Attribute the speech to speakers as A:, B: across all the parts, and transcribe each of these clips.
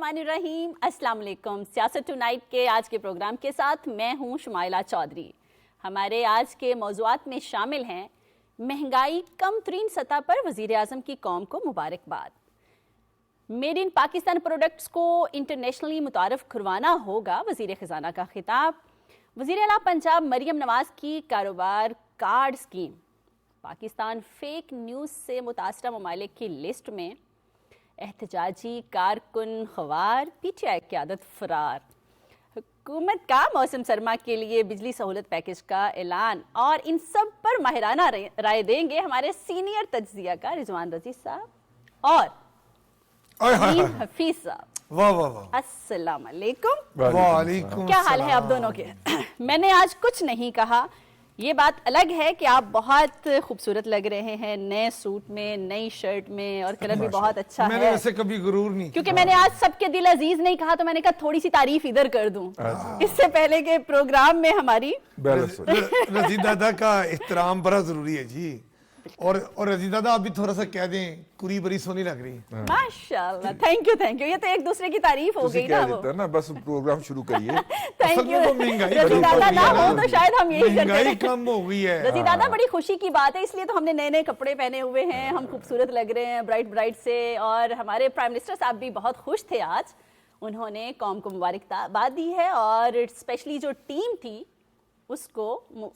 A: बिस्मिल्लाहिर्रहमानिर्रहीम। अस्सलाम वालेकुम। सियासत टुनाइट के आज के प्रोग्राम के साथ मैं हूं शुमाइला चौधरी। हमारे आज के मौज़ूआत में शामिल हैं महंगाई कम तरीन सतह पर वज़ीर आज़म की कौम को मुबारकबाद, मेड इन पाकिस्तान प्रोडक्ट्स को इंटरनेशनली मुतारफ़ करवाना होगा वज़ीर ख़ज़ाना का खिताब, वज़ीर आला पंजाब मरियम नवाज़ की कारोबार card scheme, Pakistan fake news से मुतासरा ममालिक की लिस्ट में, एहतजाजी कारकुन ख़वार PTI क़यादत फ़रार, हुकूमत का मौसम सरमा के लिए बिजली सहूलत पैकेज का ऐलान, और इन सब पर माहिराना राय देंगे हमारे सीनियर तज्ज़िया का रिजवान रज़ीज़ साहब और हफीज़ साहब।
B: वाह वाह वाह,
A: अस्सलाम वालेकुम।
B: वालेकुम।
A: क्या हाल है आप दोनों के? मैंने आज कुछ नहीं कहा, ये बात अलग है कि आप बहुत खूबसूरत लग रहे हैं नए सूट में, नई शर्ट में, और कलर भी बहुत अच्छा
B: मैंने
A: है।
B: वैसे कभी गुरूर नहीं,
A: क्योंकि मैंने आज सबके दिल अजीज नहीं कहा तो मैंने कहा थोड़ी सी तारीफ इधर कर दूं। इससे पहले के प्रोग्राम में हमारी
B: रज़ी दादा का एहतराम बड़ा जरूरी है जी। और रज़ी दादा आप भी थोड़ा सा कह दें, कुरी बड़ी सोनी लग रही है।
A: माशाल्लाह, थैंक यू। ये तो एक दूसरे की तारीफ हो गई ना वो।
C: ना बस प्रोग्राम शुरू करिए।
A: Thank you.
B: महंगाई
A: रज़ी दादा ना हो तो शायद हम यही करते
B: महंगाई
A: हैं।
B: कम हो गई है।
A: रज़ी दादा बड़ी खुशी की बात है, इसलिए तो हमने नए नए कपड़े पहने हुए हैं, हम खूबसूरत लग रहे हैं ब्राइट से। और हमारे प्राइम मिनिस्टर साहब भी बहुत खुश थे आज, उन्होंने कौम को मुबारकबाद दी है और स्पेशली जो टीम थी उसको,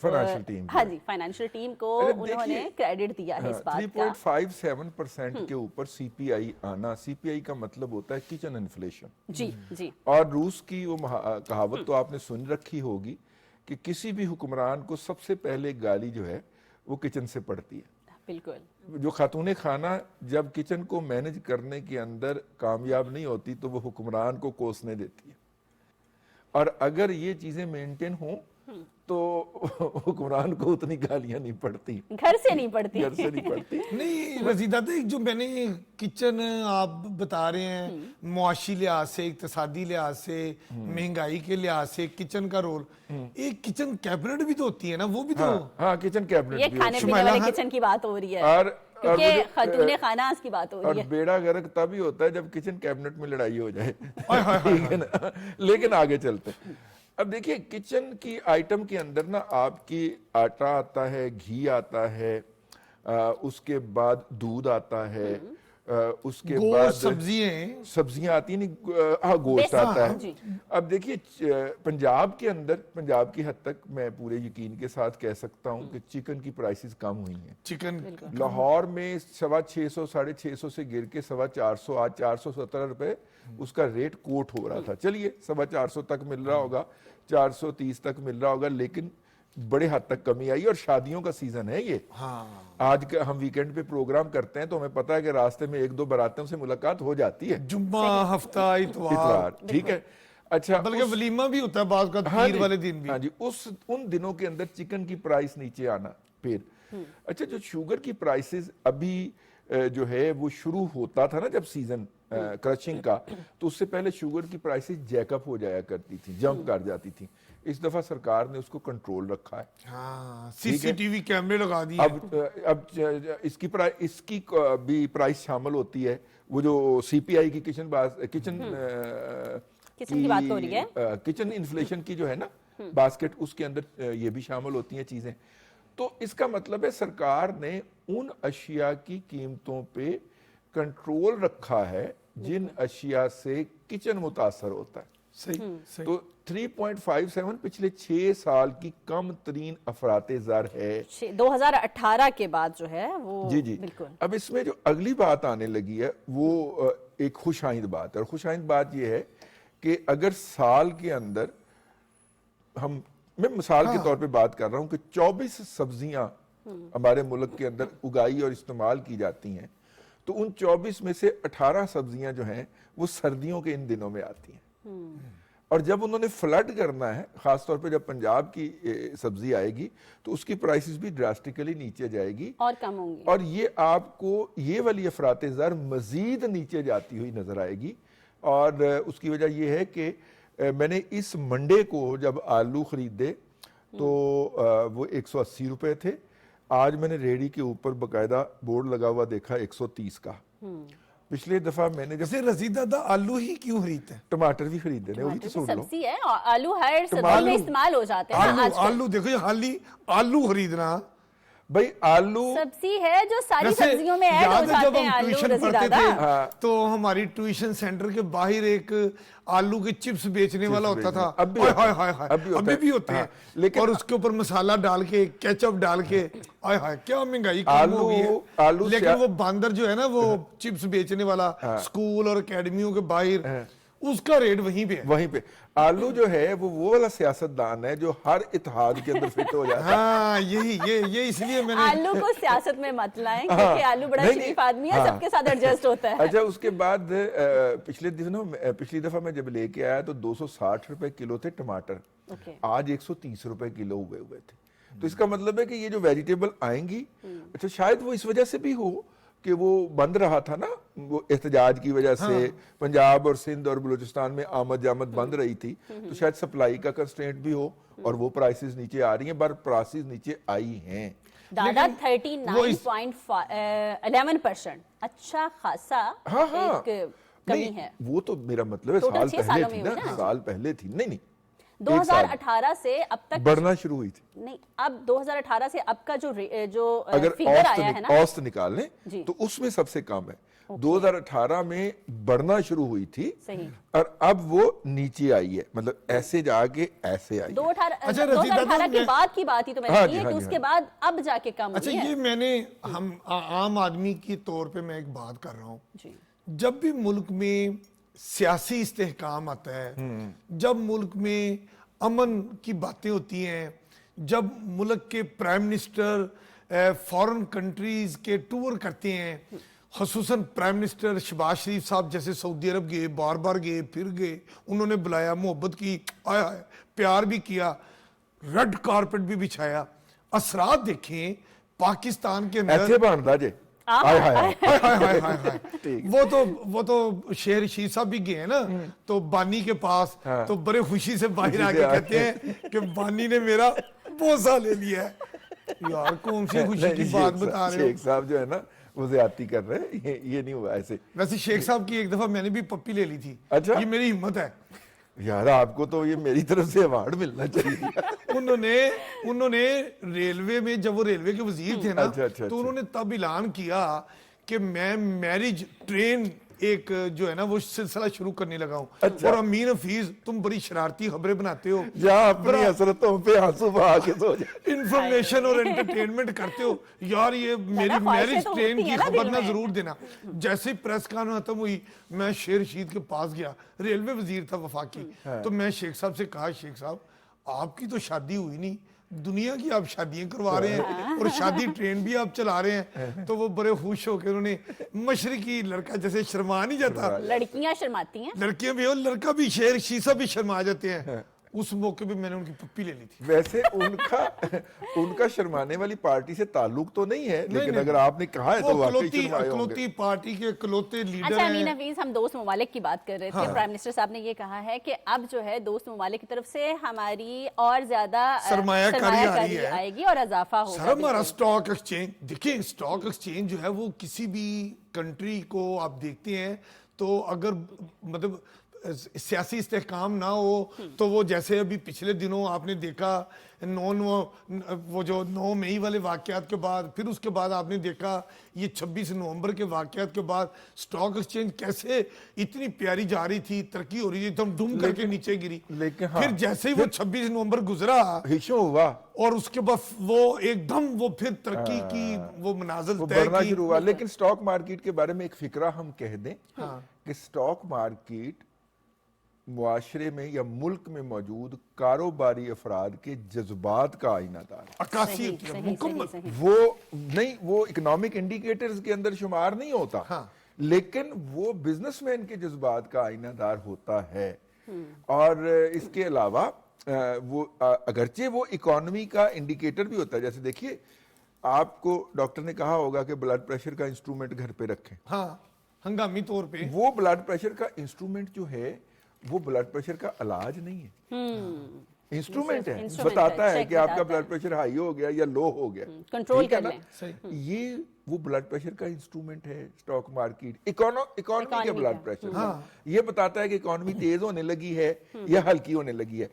C: फाइनेंशियल टीम,
A: हाँ जी, फाइनेंशियल टीम को उन्होंने क्रेडिट दिया है इस बात का।
C: 3.57% के ऊपर CPI आना, CPI का मतलब होता है किचन इन्फ्लेशन
A: जी।
C: और रूस की वो कहावत तो आपने सुन रखी होगी कि किसी भी हुक्मरान को सबसे पहले गाली जो है वो किचन से पड़ती है।
A: बिल्कुल।
C: जो खातून खाना जब किचन को मैनेज करने के अंदर कामयाब नहीं होती तो वो हुक्मरान को कोसने देती है, और अगर ये चीजें मेंटेन हों तो हुक्मरान को उतनी गालियां नहीं पड़ती,
A: घर से नहीं पड़ती।
B: नहीं रज़ी दादा, एक जो मैंने किचन आप बता रहे हैं मुआशी लिहाज से, इक्तिसादी लिहाज से, महंगाई के लिहाज से किचन का रोल, एक किचन कैबिनेट भी तो होती है ना, वो भी तो।
C: हाँ, किचन कैबिनेट
A: ये खाने पीने वाले किचन की बात हो रही है, क्योंकि खातूने खाना की बात हो रही है।
C: और बेड़ा गर्क तभी होता है जब किचन कैबिनेट में लड़ाई हो जाए। ठीक है ना, लेकिन आगे चलते हैं। अब देखिए, किचन की आइटम के अंदर ना आपकी आटा आता है, घी आता है, उसके बाद दूध आता है, उसके बाद सब्जियां आती हैं, हाँ गोश्त आता है। अब देखिए, पंजाब के अंदर, पंजाब की हद तक मैं पूरे यकीन के साथ कह सकता हूं कि चिकन की प्राइसेस कम हुई हैं।
B: चिकन
C: लाहौर में 650, 650 से गिर के 450, आज 417 रुपए उसका रेट कोट हो रहा था। चलिए 450 तक मिल रहा होगा, 430 तक मिल रहा होगा, लेकिन बड़े हद तक कमी आई। और शादियों का सीजन है ये।
B: हाँ।
C: आज का हम वीकेंड पे प्रोग्राम करते हैं तो हमें पता है कि रास्ते में 1-2 बारातियों से मुलाकात हो जाती है,
B: जुम्मा, हफ्ता, इतवार,
C: ठीक है। अच्छा,
B: बल्कि वलीमा भी होता है बात का, पीर वाले दिन भी।
C: हाँ जी, उन दिनों के अंदर चिकन की प्राइस नीचे आना। फिर अच्छा, जो शुगर की प्राइसेस अभी जो है वो शुरू होता था ना जब सीजन क्रशिंग का, तो उससे पहले शुगर की प्राइसेस जैकअप हो जाया करती थी, जंप कर जाती थी। इस दफा सरकार ने उसको कंट्रोल रखा है।
B: हाँ, CCTV कैमरे लगा दिए।
C: अब इसकी भी प्राइस शामिल होती है, वो जो CPI की किचन
A: की बात हो रही है,
C: किचन इन्फ्लेशन की जो है ना बास्केट, उसके अंदर ये भी शामिल होती हैं चीजें। तो इसका मतलब है सरकार ने उन अशिया की कीमतों पे कंट्रोल रखा है जिन अशिया से किचन मुतासर होता है।
B: सही।
C: तो 3.57 पिछले 6 साल की कम तरीन अफराते ज़र है
A: 2018 के बाद जो है वो।
C: जी
A: बिल्कुल।
C: अब इसमें जो अगली बात आने लगी है वो एक खुशाइंद बात है, और खुशाइंद बात ये है कि अगर साल के अंदर मैं मिसाल के तौर पे बात कर रहा हूं कि 24 सब्जियां हमारे मुल्क के अंदर उगाई और इस्तेमाल की जाती हैं, तो उन 24 में से 18 सब्जियां जो हैं वो सर्दियों के इन दिनों में आती हैं। और जब उन्होंने फ्लड करना है, खासतौर पे जब पंजाब की सब्जी आएगी तो उसकी प्राइसेस भी ड्रास्टिकली नीचे जाएगी
A: और कम होंगी,
C: और ये आपको ये वाली अफराते ज़र मजीद नीचे जाती हुई नजर आएगी। और उसकी वजह यह है कि मैंने इस मंडे को जब आलू खरीदे तो वो 180 रुपए थे। आज मैंने रेडी के ऊपर बकायदा बोर्ड लगा हुआ देखा 130 का। पिछले दफा मैंने जब
B: जैसे रजीदा दा आलू ही क्यों खरीदते हैं?
C: टमाटर भी खरीदे ने, वो भी तो सुन लो।
A: सब्जी है और आलू हर सब्जी में इस्तेमाल हो जाते हैं ना
B: आलू
A: आजकल।
B: आलू देखो, ये हाली आलू खरीदना
C: भाई आलू
A: सब्जी है जो सारी
B: वैसे
A: सब्जियों में ऐड हो
B: याद है
A: जाते
B: जब
A: हैं
B: हम
A: आलू
B: ट्यूशन
A: रजी
B: पढ़ते
A: दादा।
B: थे तो हमारी ट्यूशन सेंटर के बाहर एक आलू के चिप्स बेचने वाला होता था।
C: अब भी
B: हाय
C: होता है।
B: हाय हाय,
C: अब भी होता
B: अभी
C: है।
B: भी होते हैं।
C: हाँ, लेकिन
B: और उसके ऊपर मसाला डाल के, केचप डाल के, हाय हाय क्या महंगाई कम हो गई है।
C: आलू
B: लेकिन वो बांदर जो है ना, वो चिप्स बेचने वाला स्कूल और एकेडमियों के बाहर, उसका रेट वहीं पे है।
C: वहीं पे आलू जो है वो वाला सियासतदान है जो हर इत्तेहाद के अंदर फिट हो जाता है।
B: हाँ ये इसलिए मैंने
A: आलू को सियासत में मत लाएं क्योंकि आलू बड़ा
C: नहीं,
A: शरीफ आदमी है,
C: हाँ।
A: सबके साथ एडजस्ट होता है।
C: अच्छा, उसके बाद पिछली दफा मैं जब लेके आया तो 260 रुपए किलो थे टमाटर,
A: ओके।
C: आज 130 रुपए किलो हुए थे। तो इसका मतलब है कि ये जो वेजिटेबल आएंगी, अच्छा शायद वो इस वजह से भी हो कि वो बंद रहा था ना, वो एहतजाज की वजह से पंजाब और सिंध और बलूचिस्तान में आमद जामद बंद रही थी, तो शायद सप्लाई का कंस्ट्रेंट भी हो और वो प्राइसेस नीचे आ रही हैं, पर प्राइसेस नीचे आई हैं।
A: दादा
B: लेकिन वो इस-
A: 39.11%, अच्छा खासा एक कमी
C: नहीं,
A: है।
C: वो तो मेरा मतलब है
A: टोटल
C: साल
A: 6
C: पहले
A: सालों
C: थी
A: में
C: ना,
A: हुई ना?
C: साल पहले थी। नहीं
A: 2018 से अब तक
C: बढ़ना शुरू हुई थी।
A: नहीं, अब 2018 से अब का जो
C: अगर
A: फिगर आया है ना,
C: औसत निकाल लें
A: जी।
C: तो उसमें सबसे कम है। 2018 में बढ़ना शुरू हुई थी
A: सही।
C: और अब वो नीचे आई है, मतलब ऐसे जाके ऐसे आई है।
A: 2018 के बाद की बात ही तो
C: हाँ
A: मैंने
C: जी,
A: की है
C: हाँ
A: कि
C: जी,
A: उसके बाद अब जाके कम
B: अच्छा,
A: हुई है।
B: ये मैंने आम आदमी के तौर पे मैं एक बात कर रहा हूँ।
A: जी।
B: जब भी मुल्क में सियासी इस्तेहकाम आता है, जब मुल्क में अमन की बातें होती हैं, जब मुल्क के प्राइम मिनिस्टर फॉरेन कंट्रीज के टूर करते हैं, खसूसन प्राइम मिनिस्टर शहबाज शरीफ साहब जैसे सऊदी अरब गए, बार बार गए, फिर गए, उन्होंने बुलाया, मोहब्बत की, आया है, प्यार भी किया, रेड कारपेट भी बिछाया, असरात देखें पाकिस्तान के अंदर।
C: ऐसे बनता जे हाय हाय हाय।
B: हाय हाय हाय हाय हाय। वो तो शेर रशीद साहब भी गए ना, तो बानी के पास, तो बड़े खुशी से बाहर आके कहते हैं कि बानी ने मेरा बोझा ले लिया है। यार कौन सी खुशी की बात बता रहे
C: शेख
B: हो।
C: साहब जो है ना वो ज्यादती कर रहे हैं, ये नहीं हुआ ऐसे।
B: वैसे शेख साहब की एक दफा मैंने भी पप्पी ले ली थी।
C: अच्छा।
B: ये मेरी हिम्मत है।
C: यार आपको तो ये मेरी तरफ से अवार्ड मिलना चाहिए।
B: उन्होंने रेलवे में, जब वो रेलवे के वजीर थे ना,
C: अच्छा।
B: तो उन्होंने तब ऐलान किया कि मैं मैरिज ट्रेन एक जो है ना वो सिलसिला शुरू करने लगा हूँ।
C: अच्छा।
B: और अमीन हफीज, तुम बड़ी शरारती खबरें बनाते हो,
C: जहाँ अपनी हसरतों पे आंसू बहा के सो जाए।
B: इंफॉर्मेशन और एंटरटेनमेंट करते हो। यार ये मेरी
A: ख्वाहिशें
B: मैरिज
A: तो
B: ट्रेन
A: होती
B: की
A: हैं ना
B: खबर
A: दिल
B: ना
A: में।
B: जरूर देना। जैसे ही प्रेस कॉन्फ्रेंस खत्म हुई, मैं शेर रशीद के पास गया, रेलवे वजीर था वफाकी, तो मैं शेख साहब से कहा, शेख साहब आपकी तो शादी हुई नहीं, दुनिया की आप शादियां करवा रहे हैं और शादी ट्रेन भी आप चला रहे हैं। तो वो बड़े खुश होकर उन्होंने, मशरकी लड़का जैसे शर्मा नहीं जाता,
A: लड़कियां शर्माती हैं।
B: लड़कियां भी और लड़का भी, शेर शीशा भी शर्मा जाते हैं। उस मौके पे मैंने उनकी पप्पी ले ली थी।
C: वैसे उनका शर्माने वाली पार्टी से ताल्लुक तो नहीं है, लेकिन
B: नहीं।
C: अगर आपने कहा है तो
B: वो
C: वाकई शर्माए होंगे।
B: इकलौती पार्टी के इकलौते लीडर
A: अच्छा अमीन
B: हैं।
A: हफीज, हम दोस्त ममालिक की बात कर रहे थे। प्राइम मिनिस्टर साहब ने ये कहा है कि अब जो है दोस्त ममालिक की तरफ से हमारी और ज्यादा
B: सरमायाकारी आ रही है।
A: आएगी और इजाफा होगा।
B: सर हमारा स्टॉक एक्सचेंज, देखिए स्टॉक एक्सचेंज जो है वो किसी भी कंट्री को आप देखते हैं तो अगर मतलब सियासी इस्तेहकाम ना हो तो वो, जैसे अभी पिछले दिनों आपने देखा वो जो 9 मई वाले वाकयात के बाद, फिर उसके बाद आपने देखा ये 26 नवंबर के वाकयात के बाद स्टॉक एक्सचेंज कैसे इतनी प्यारी जा रही थी, तरक्की हो रही थी, एकदम डूम करके नीचे गिरी।
C: लेकिन हाँ,
B: फिर जैसे ही वो 26 नवंबर गुजरा
C: हिशो हुआ
B: और उसके बाद वो एकदम वो फिर तरक्की की वो मनाजिल
C: वो
B: तय
C: बढ़ना
B: की।
C: शुरू हुआ। लेकिन स्टॉक मार्केट के बारे में एक फिक्रा हम कह दें कि स्टॉक मार्केट मुआशरे में या मुल्क में मौजूद कारोबारी अफराद के जज्बात का आईनादार है।
B: अक्कासी होती है मुकम्मल।
C: वो इकोनॉमिक इंडिकेटर्स के अंदर शुमार नहीं होता, लेकिन वो बिजनेसमैन के जज्बात का आईनादार होता है। और इसके अलावा वो अगरचे वो इकोनॉमी का इंडिकेटर भी होता है। जैसे देखिए, आपको डॉक्टर ने कहा होगा कि ब्लड प्रेशर का इंस्ट्रूमेंट घर पे रखें।
B: हाँ, हंगामी तौर पे
C: वो ब्लड प्रेशर का इंस्ट्रूमेंट जो है वो ब्लड प्रेशर का इलाज नहीं है। इंस्ट्रूमेंट है,
A: इंस्ट्रूमेंट
C: बताता है
A: check
C: कि आपका
A: बताता है।
C: ब्लड प्रेशर हाई हो गया या लो हो गया,
A: कंट्रोल
C: ठीक है
A: कर
C: ना?
A: लें।
B: सही।
C: ये वो ब्लड प्रेशर का इंस्ट्रूमेंट है स्टॉक मार्केट, इकोनॉमी के
A: Economy
C: ब्लड
A: का।
C: प्रेशर
B: हाँ।
C: ये बताता है कि इकोनॉमी तेज होने लगी है या हल्की होने लगी है।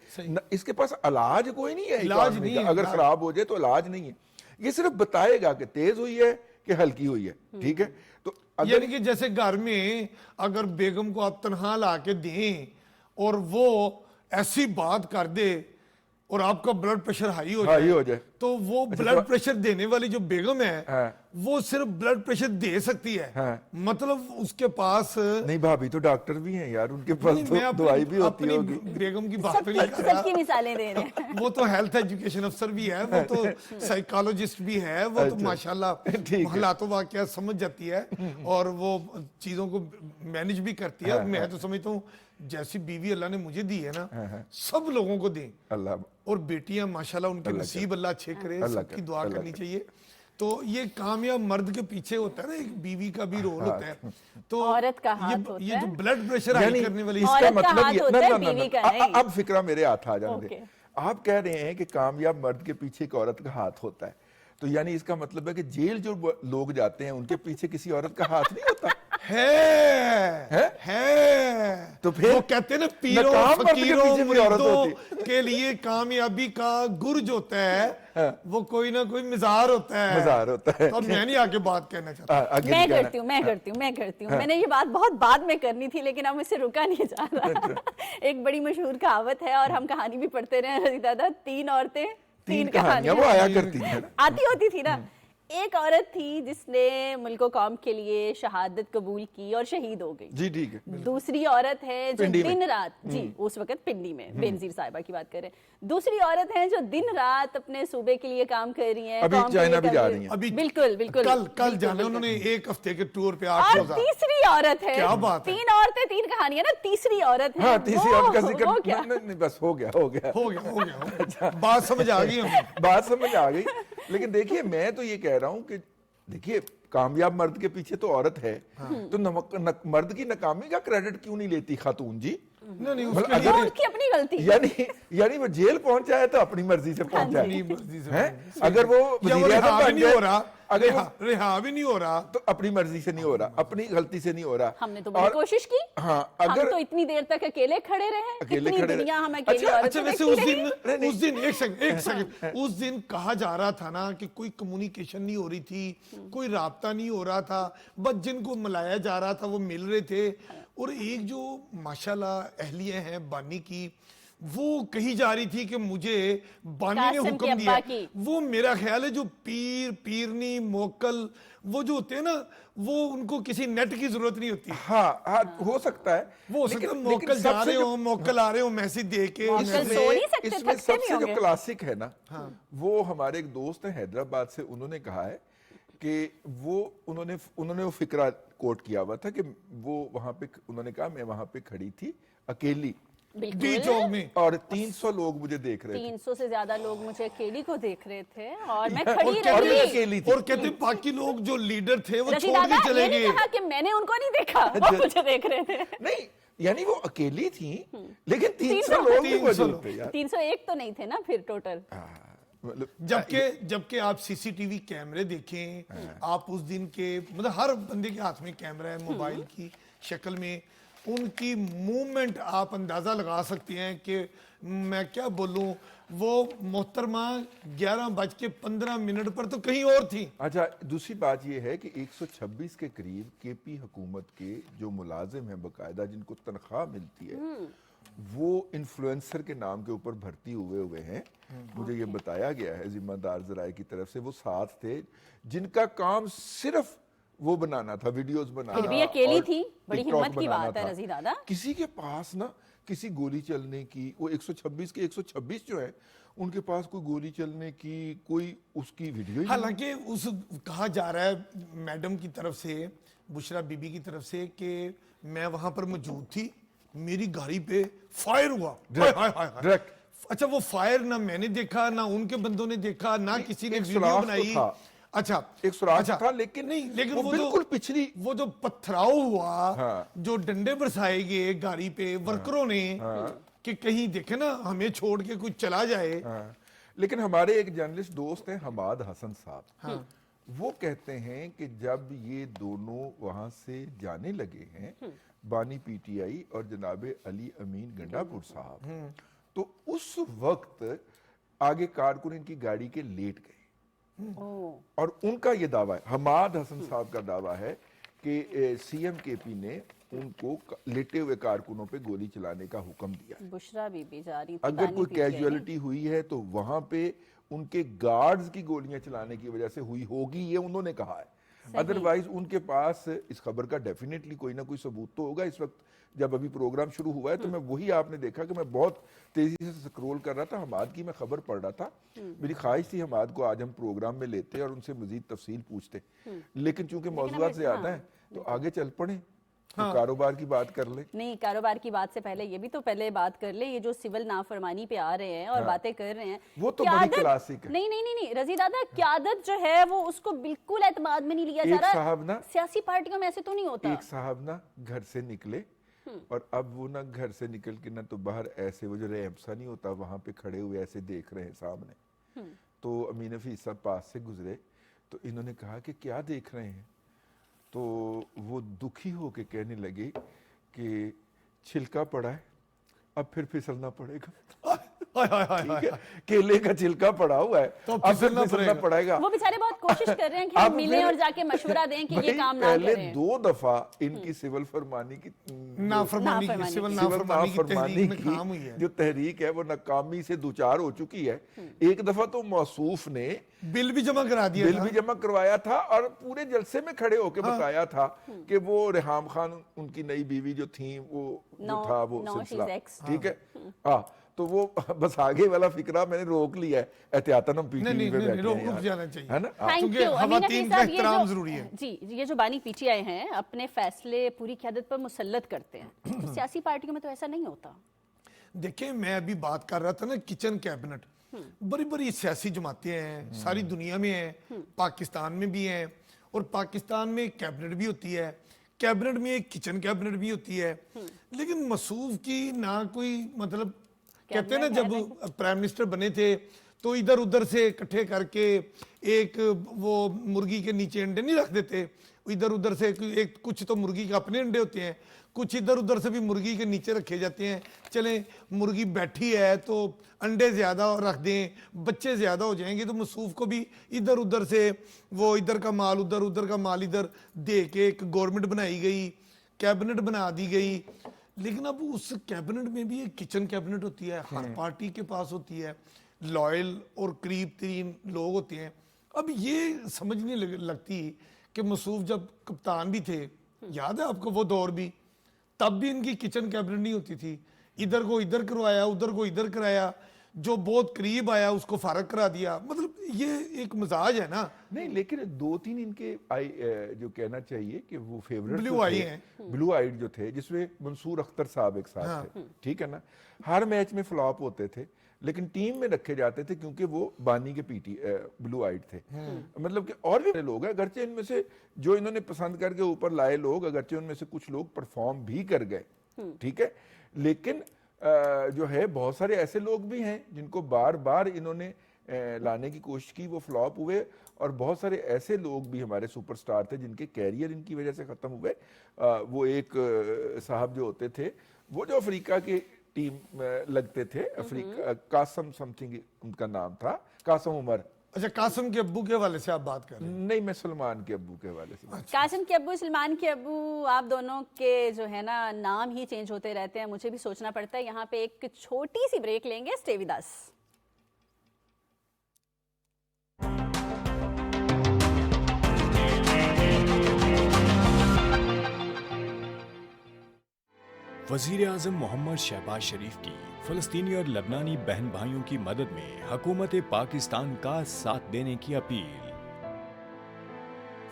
C: इसके पास इलाज कोई नहीं है,
B: इलाज
C: economy
B: नहीं
C: का।
B: है,
C: अगर
B: इलाज।
C: खराब हो जाए तो इलाज नहीं है, ये सिर्फ बताएगा कि तेज हुई है कि हल्की हुई है, ठीक है? तो अगर
B: यानी कि जैसे घर में अगर बेगम को आप तनहा ला के दें और वो ऐसी बात कर दे और आपका ब्लड प्रेशर हाई हो
C: हाई हो जाए,
B: तो वो ब्लड प्रेशर देने वाली जो बेगम है
C: हाँ।
B: वो सिर्फ ब्लड प्रेशर दे सकती है,
C: हाँ।
B: मतलब उसके पास
C: नहीं, भाभी तो डॉक्टर भी हैं यार, उनके पास
B: नहीं,
C: तो
B: मैं अपनी-
C: दवाई भी होती
B: अपनी
C: होगी।
B: बेगम की बात नहीं कर रहा।
A: सबकी मिसालें दे रहे हैं।
B: वो तो हेल्थ एजुकेशन अफसर भी है, वो तो साइकोलॉजिस्ट भी है, वो तो
C: अच्छा।
B: माशाल्लाह
C: ठीक है।
B: हालातों वाकया समझ जाती है और वो चीजों को मैनेज भी करती है। मैं तो समझता हूँ जैसी बीवी अल्लाह ने मुझे दी है ना, सब लोगों को दें।
C: अल्लाह
B: और बेटियां माशाल्लाह उनके नसीब अल्लाह अच्छे करे,
C: अल्लाह
B: सबकी
C: करे,
B: दुआ
C: अल्लाह
B: करनी चाहिए। तो ये कामयाब मर्द के पीछे होता है ना, एक बीवी का भी रोल होता है। तो
A: औरत का हाथ होता
B: ये जो
A: है।
B: ब्लड प्रेशर हाई
C: यानी
B: करने वाली
A: औरत
C: इसका
A: का
C: मतलब
A: हाथ
C: ये
A: होता है,
C: ना,
A: बीवी का नहीं।
C: अब फिक्रा मेरे हाथ आ जाने
A: ओके।
C: दे। आप कह रहे हैं कि कामयाब मर्द के पीछे एक औरत का हाथ होता है, तो यानी इसका मतलब है कि जेल जो लोग जाते हैं उनके पीछे किसी औरत का हाथ नहीं होता
B: है।
C: तो फिर
B: वो कहते हैं ना, पीरों
C: नकाम मर्द के
B: फकीरों
C: पीछे भी औरत
B: मुरीदों के लिए कामयाबी का गुर्ज होता है, वो कोई ना कोई मजार होता है।
C: मजार होता है।
B: और मैं नहीं आगे बात कहना चाहता।
C: आगे
A: मैं
C: नहीं कहना।
A: करती हूँ, मैं करती हूँ। मैंने ये बात बहुत बाद में करनी थी, लेकिन अब मुझसे रुका नहीं जा रहा। एक बड़ी मशहूर कहावत है और हम कहानी भी पढ़ते रहे रजी दादा, 3 औरतें 3
C: कहानियां वो आया करती हैं।
A: आती होती थी ना। एक औरत थी जिसने मुल्को कौम के लिए शहादत कबूल की और शहीद हो गई।
C: जी ठीक है।
A: दूसरी औरत है जो
C: पिंडी में।
A: दिन रात, जी उस वक्त पिंडी में बेनजीर साहिबा की बात करें। दूसरी औरत है जो दिन रात अपने सूबे के लिए काम कर रही है,
C: अभी
A: कौम के
C: चाइना
A: लिए
C: भी
A: कर
C: जा
A: रही
C: रही हैं।
B: अभी
A: बिल्कुल बिल्कुल
B: कल
A: बिल्कुल,
B: जाना
A: बिल्कुल।
B: उन्होंने एक हफ्ते के टूर पे 8
A: और
B: रोजा।
A: तीसरी औरत है,
B: क्या बात है?
A: 3 औरतें 3 कहानियां ना, तीसरी औरत है।
C: हाँ, तीसरी औरत का
A: वो
C: जिक्र
A: क्या?
C: नहीं, बस हो गया हो गया
B: हो गया, हो गया। बात समझ आ गई हमें।
C: बात समझ आ गई। लेकिन देखिए, मैं तो ये कह रहा हूं कि देखिए, कामयाब मर्द के पीछे तो औरत है, तो मर्द की नाकामी का क्रेडिट क्यों नहीं लेती खातून जी?
B: नहीं,
C: मतलब
B: उसके
C: अगर-
A: वो उनकी अपनी गलती।
C: यानी वो जेल पहुंचा है तो अपनी मर्जी से पहुंचा
B: अपनी
C: है,
B: मर्जी से
C: हैं?
B: सही।
C: अगर वो
B: या वो
C: वज़ीर आज़म
B: रिहा भी
C: बन
B: नहीं
C: जाए,
B: हो रहा,
C: अगर वो
B: रिहा भी नहीं हो रहा,
C: तो अपनी मर्जी से नहीं हो रहा, अपनी गलती से नहीं हो रहा।
A: हमने तो बड़ी
C: और-
A: कोशिश की।
C: हाँ,
A: हम
C: अगर
A: तो इतनी देर तक अकेले खड़े रहे,
C: अकेले
A: कितनी
C: खड़े
A: दुनिया
C: रहे।
A: हम अकेली औरतें
B: अच्छा वैसे
A: देखती
B: उस
A: रही।
B: दिन एक सेकंड उस दिन कहा जा रहा था ना कि कोई कम्युनिकेशन नहीं हो रही थी, कोई राब्ता नहीं हो रहा था, बस जिनको मिलाया जा रहा था वो मिल रहे थे। और एक जो माशाल्लाह अहलिया हैं बानी की, वो कही जा रही थी कि मुझे बानी ने
A: कासिम के
B: हुक्म
A: अब्बा
B: दिया।
A: की।
B: वो मेरा ख्याल है जो पीर पीरनी मोकल वो जो होते हैं ना, वो उनको किसी नेट की जरूरत नहीं होती।
C: हाँ, हो सकता है,
B: वो हो सकता है
C: लेकिन
B: मोकल जा
C: सबसे
B: रहे
C: जो-
B: हो, मोकल आ रहे हो, मैसेज दे के
A: मोकल
B: मैसेज-
A: सो नहीं सकते,
C: इसमें
A: थकते नहीं
C: सबसे जो
A: होंगे।
C: क्लासिक है ना, वो हमारे एक दोस्त हैं हैदराबाद से, उन्होंने कहा है कि उन्होंने वो फिक्रा कोट किया हुआ था कि वो वहां पे, उन्होंने कहा मैं वहां पे खड़ी थी अकेली
B: डी
A: बिल्कुल
B: चौक में
C: और 300 लोग मुझे देख रहे थे
A: 300 से ज्यादा लोग मुझे अकेली को देख रहे थे और मैं
C: और
A: खड़ी
C: क्या
A: रही।
C: अकेली थी।
B: और कहते हैं बाकी लोग जो लीडर थे वो
A: रजी
B: छोड़
A: दादा,
B: के चले
A: ये नहीं
B: गए।
A: कहा कि मैंने उनको नहीं देखा, वो मुझे देख रहे थे।
C: नहीं, यानी वो अकेली थी, लेकिन 300
A: 300
C: लोग भी
B: 300
C: मौजूद थे यार।
A: 301 तो नहीं थे ना फिर टोटल।
C: मतलब
B: जबकि आप सीसीटीवी कैमरे देखें, आप उस दिन के मतलब हर बंदे के हाथ में कैमरा है मोबाइल की शक्ल में, उनकी मूवमेंट आप अंदाजा लगा सकते हैं कि मैं क्या बोलूं, वो मोहतरमा 11:15 पर तो कहीं और थी।
C: अच्छा, दूसरी बात ये है कि 126 के करीब केपी हुकूमत के जो मुलाजिम हैं बकायदा, जिनको तनख्वाह मिलती है, वो इन्फ्लुएंसर के नाम के ऊपर भर्ती हुए हैं। मुझे ये बताया गया है जिम्मेदार जराए की तरफ से, वो साथ थे जिनका काम सिर्फ वो बनाना था, वीडियोस बनाना।
A: फिर भी अकेली
C: और
A: थी, बड़ी
C: टिकटॉक
A: हिम्मत की
C: बनाना
A: बात है
C: था।
A: रजी दादा।
C: किसी के पास ना किसी गोली चलने की, वो 126 के 126 जो है उनके पास कोई गोली चलने की कोई उसकी वीडियो ही नहीं।
B: हालांकि उस कहा जा रहा है मैडम की तरफ से, बुशरा बीबी की तरफ से, कि मैं वहां पर मौजूद थी, मेरी गाड़ी पे फायर हुआ। हाय हाय हाय हाय।
C: डायरेक्ट।
B: अच्छा, वो फायर ना मैंने देखा, ना उनके बंदों ने देखा, ना किसी ने
C: एक
B: वीडियो
C: सुराख तो
B: बनाई।
C: था।
B: अच्छा,
C: एक सुराख
B: अच्छा,
C: था, लेकिन
B: लेकिन
C: वो बिल्कुल पिछली,
B: वो जो पथराव हुआ,
C: हाँ।
B: जो डंडे बरसाए गए गाड़ी पे वर्करों ने, کہ کہیں دیکھیں نا ہمیں چھوڑ کے کوئی چلا جائے.
C: لیکن ہمارے ایک جرنلسٹ دوست ہیں حماد حسن صاحب, وہ کہتے ہیں کہ جب یہ دونوں وہاں سے جانے لگے ہیں, بانی پی ٹی آئی اور جناب علی امین گنڈا پور صاحب, تو اس وقت آگے کارکن ان کی گاڑی کے لیٹ گئے. اور ان کا یہ دعویٰ ہے, حماد حسن صاحب کا دعویٰ ہے کہ سی ایم کے پی نے ان کو لیٹے ہوئے کارکنوں پہ گولی چلانے کا حکم دیا.
A: بشرا بی بی جا رہی تھی,
C: اگر کوئی کیجویلٹی ہوئی ہے تو وہاں پہ ان کے گارڈز کی گولیاں چلانے کی وجہ سے ہوئی ہوگی, یہ انہوں نے کہا ہے. ادروائز ان کے پاس اس خبر کا ڈیفینیٹلی کوئی نہ کوئی ثبوت تو ہوگا. اس وقت جب ابھی پروگرام شروع ہوا ہے تو میں وہی آپ نے دیکھا کہ میں بہت تیزی سے سکرول کر رہا تھا, حماد کی میں خبر پڑھ رہا تھا. میری خواہش تھی حماد کو آج ہم پروگرام میں لیتے اور ان سے مزید تفصیل پوچھتے, لیکن چونکہ موضوعات زیادہ ہیں تو آگے چل پڑیں, کاروبار کی بات کر لیں.
A: نہیں, کاروبار کی بات سے پہلے یہ بھی تو پہلے بات کر لیں, یہ جو سول نافرمانی پہ آ رہے ہیں اور باتیں کر رہے ہیں,
C: وہ تو بڑی کلاسک ہے.
A: نہیں رضی دادا, قیادت جو ہے وہ اس کو بالکل اعتماد میں نہیں لیا جا رہا.
C: صاحب نا
A: سیاسی پارٹیوں میں ایسے تو نہیں ہوتا.
C: ایک صاحب نا گھر سے نکلے اور اب وہ نا گھر سے نکل کے نا تو باہر ایسے وہ جو ریمسا نہیں ہوتا وہاں پہ کھڑے ہوئے ایسے دیکھ رہے ہیں سامنے, تو امین حفیظ صاحب پاس سے گزرے تو انہوں نے کہا کہ کیا دیکھ رہے ہیں, تو وہ دکھی ہو کے کہنے لگے کہ چھلکا پڑا ہے, اب پھر پھسلنا پڑے گا. ٹھیک ہے, کیلے کا چھلکا پڑا ہوا ہے,
B: تو
C: اب پھر پھسلنا پڑے گا.
A: وہ بیچارے بہت کوشش کر رہے ہیں کہ ہم ملیں اور جا کے مشورہ دیں کہ یہ کام نہ کریں.
C: پہلے 2 دفعہ ان کی سول فرمانی کی جو تحریک ہے وہ ناکامی سے دوچار ہو چکی ہے. ایک دفعہ تو موصوف نے
B: بل بھی جمع کرا دیا,
C: بل بھی جمع کروایا تھا اور پورے جلسے میں کھڑے ہو کے بتایا تھا کہ وہ ریحام خان ان کی نئی بیوی جو تھیں وہ تھا وہ سلسلہ, ٹھیک ہے. ہاں, تو وہ بس آگے والا فکرہ میں نے روک لیا ہے, احتیاطاً ہم پی ٹی وی پہ بیٹھے ہیں,
B: روک جانا چاہیے,
C: ہے نا.
B: کیونکہ خواتین کا احترام ضروری ہے.
A: جی, یہ جو بانی پی ٹی آئی ہیں اپنے فیصلے پوری قیادت پر مسلط کرتے ہیں, سیاسی پارٹیوں میں تو ایسا نہیں ہوتا.
B: دیکھیں میں ابھی بات کر رہا تھا نا کچن کیبنٹ, بڑی بڑی سیاسی جماعتیں ہیں ساری دنیا میں ہیں, پاکستان میں بھی ہیں, اور پاکستان میں کیبنٹ بھی ہوتی ہے, کیبنٹ میں ایک کچن کیبنٹ بھی ہوتی ہے. لیکن مصوف کی نہ کوئی مطلب, کہتے ہیں نا جب پرائم منسٹر بنے تھے تو ادھر ادھر سے اکٹھے کر کے ایک وہ مرغی کے نیچے انڈے نہیں رکھ دیتے, ادھر ادھر سے ایک کچھ تو مرغی کے اپنے انڈے ہوتے ہیں, کچھ ادھر ادھر سے بھی مرغی کے نیچے رکھے جاتے ہیں. چلیں مرغی بیٹھی ہے تو انڈے زیادہ رکھ دیں, بچے زیادہ ہو جائیں گے, تو مصوف کو بھی ادھر ادھر سے وہ ادھر کا مال ادھر, ادھر کا مال ادھر دے کے ایک گورنمنٹ بنائی گئی, کیبنٹ بنا دی گئی. لیکن اب اس کیبنٹ میں بھی ایک کچن کیبنٹ ہوتی ہے, ہر پارٹی کے پاس ہوتی ہے, لائل اور قریب ترین لوگ ہوتے ہیں. اب یہ سمجھ نہیں لگتی کہ مصوف جب کپتان بھی تھے, یاد ہے آپ کو وہ دور بھی, تب بھی ان کی کچن کیبنٹ نہیں ہوتی تھی, ادھر کو ادھر کروایا ادھر کو ادھر کرایا, جو بہت قریب آیا اس کو فارغ کرا دیا. مطلب یہ ایک مزاج ہے نا.
C: نہیں, لیکن 2-3 ان کے جو کہنا چاہیے کہ وہ فیورٹ
B: بلو آئی ہیں,
C: بلو آئیڈ جو تھے, جس میں منصور اختر صاحب ایک ساتھ تھے, ٹھیک ہے نا. ہر میچ میں فلاپ ہوتے تھے لیکن ٹیم میں رکھے جاتے تھے کیونکہ وہ بانی کے بلو آئیڈ تھے. مطلب کہ اور بھی لوگ ہیں, اگرچہ ان میں سے جو انہوں نے پسند کر کے اوپر لائے لوگ, اگرچہ ان میں سے کچھ لوگ پرفارم بھی کر گئے, ٹھیک ہے, لیکن جو ہے بہت سارے ایسے لوگ بھی ہیں جن کو بار بار انہوں نے لانے کی کوشش کی, وہ فلاپ ہوئے, اور بہت سارے ایسے لوگ بھی ہمارے سپر سٹار تھے جن کے کیریئر ان کی وجہ سے ختم ہوئے. وہ ایک صاحب جو ہوتے تھے وہ جو افریقہ کے ٹیم لگتے تھے, افریقہ قاسم سم تھنگ ان کا نام تھا, قاسم عمر.
B: اچھا, قاسم کے ابو کے حوالے سے آپ بات کر رہے ہیں؟
C: نہیں, میں سلمان کے ابو کے حوالے سے.
A: قاسم کے ابو, سلمان کے ابو, آپ دونوں کے جو ہے نا نام ہی چینج ہوتے رہتے ہیں, مجھے بھی سوچنا پڑتا ہے. یہاں پہ ایک چھوٹی سی بریک لیں گے, اسٹے ود اس.
D: وزیر اعظم محمد شہباز شریف کی فلسطینی اور لبنانی بہن بھائیوں کی مدد میں حکومت پاکستان کا ساتھ دینے کی اپیل.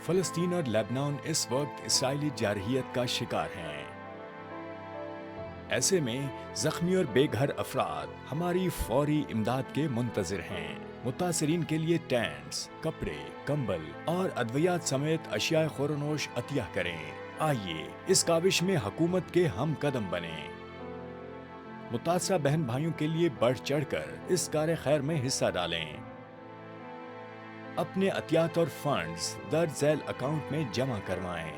D: فلسطین اور لبنان اس وقت اسرائیلی جارحیت کا شکار ہیں. ایسے میں زخمی اور بے گھر افراد ہماری فوری امداد کے منتظر ہیں. متاثرین کے لیے ٹینٹس, کپڑے, کمبل اور ادویات سمیت اشیاء خورنوش عطیہ کریں. آئیے اس کاوش میں حکومت کے ہم قدم بنیں. मुतासरा बहन भाइयों के लिए बढ़ चढ़कर इस कार्य खैर में हिस्सा डालें। अपने अतियात और फंड्स दर्ज झैल अकाउंट में जमा करवाएं।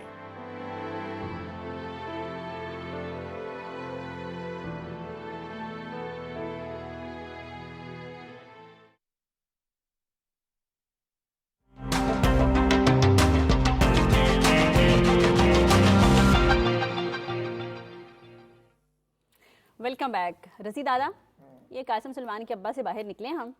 A: Welcome back. रज़ी दादा, ये कासिम सलमान के अब्बा से बाहर निकले हम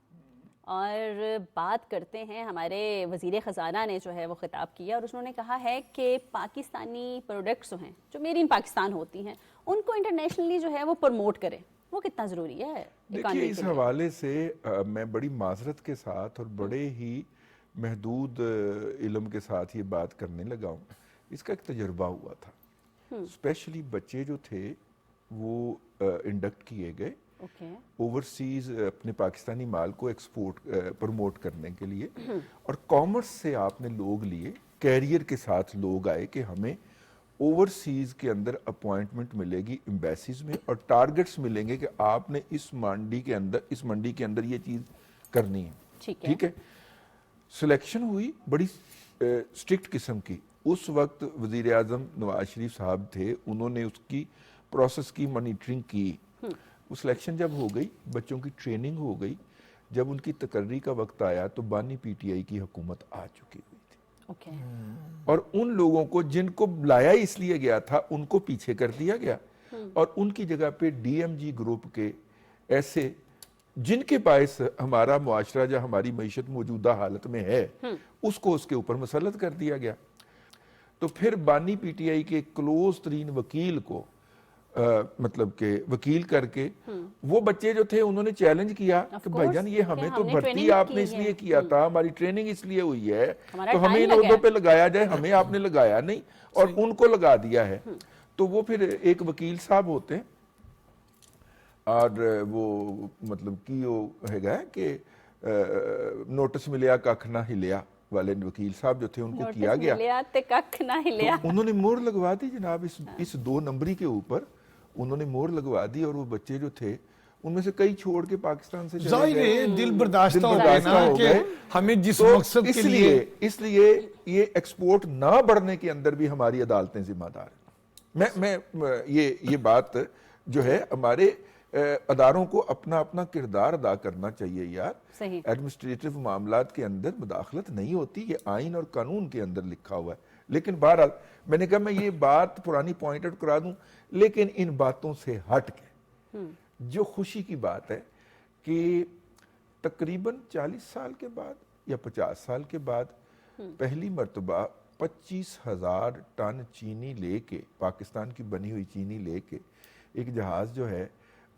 A: और बात करते हैं। हमारे वज़ीर ख़ज़ाना ने जो है वो ख़िताब किया और उन्होंने कहा है कि पाकिस्तानी प्रोडक्ट्स जो हैं, जो मेड इन पाकिस्तान होती हैं, उनको इंटरनेशनली जो है वो प्रमोट करें। वो कितना ज़रूरी है?
C: देखिए, इस हवाले से मैं बड़ी माजरत के साथ और बड़े ही महदूद इल्म के साथ ये बात करने लगा हूँ। इसका एक तजुर्बा हुआ था। स्पेशली बच्चे जो थे वो इंडक्ट किए गए ओवरसीज अपने पाकिस्तानी माल को एक्सपोर्ट प्रमोट करने के लिए, और कॉमर्स से आपने लोग लिए, कैरियर के साथ लोग आए कि हमें ओवरसीज के अंदर अपॉइंटमेंट मिलेगी एम्बेसीज में और टारगेट्स मिलेंगे कि आपने इस मंडी के अंदर ये चीज करनी है। ठीक है। सिलेक्शन हुई बड़ी स्ट्रिक्ट किस्म की। उस वक्त वजीर आजम नवाज शरीफ साहब थे, उन्होंने उसकी प्रोसेस की मॉनिटरिंग की। वो सिलेक्शन जब हो गई, बच्चों की ट्रेनिंग हो गई, जब उनकी तकर्री का वक्त आया तो बानी पीटीआई की हुकूमत आ चुकी हुई थी। और उन लोगों को जिनको बुलाया इसलिए गया था उनको पीछे कर दिया गया और उनकी जगह पे डीएमजी ग्रुप के ऐसे जिनके पास हमारा मुआशरा या हमारी मईशत मौजूदा हालत में है उसको उसके ऊपर मुसल्लत कर दिया गया। तो फिर बानी पीटीआई के क्लोज तरीन वकील को मतलब के वकील करके वो बच्चे जो थे उन्होंने चैलेंज किया कि भाईजान ये हमें तो भर्ती आपने इसलिए किया था, हमारी ट्रेनिंग इसलिए हुई है, तो हमें इन ओहदों पे लगाया जाए, हमें आपने लगाया नहीं और उनको लगा दिया है। तो वो फिर एक वकील साहब होते हैं और वो मतलब की वो हैगा कि नोटिस मिलिया कख ना हिलिया वाले वकील साहब जो थे उनको किया गया, तो उन्होंने मोहर लगवा दी जनाब इस 2 नंबरी के ऊपर उन्होंने मोहर लगवा दी। और वो बच्चे जो थे उनमें से कई छोड़ के पाकिस्तान से चले गए,
B: दिल बर्दाश्त हो गए। हमें जिस मकसद के लिए
C: इसलिए ये एक्सपोर्ट ना बढ़ने के अंदर भी हमारी अदालतें जिम्मेदार हैं। मैं ये बात जो है हमारे अदारों को अपना अपना किरदार अदा करना चाहिए यार। एडमिनिस्ट्रेटिव मामलात के अंदर मुदाखलत नहीं होती, ये आइन और कानून के अंदर लिखा हुआ है। लेकिन बहरहाल मैंने कहा मैं ये बात पुरानी पॉइंट आउट करा दूं, लेकिन इन बातों से हट के जो खुशी की बात है कि तकरीबन 40 साल के बाद या 50 साल के बाद पहली मर्तबा 25,000 टन चीनी लेके, पाकिस्तान की बनी हुई चीनी लेके एक जहाज जो है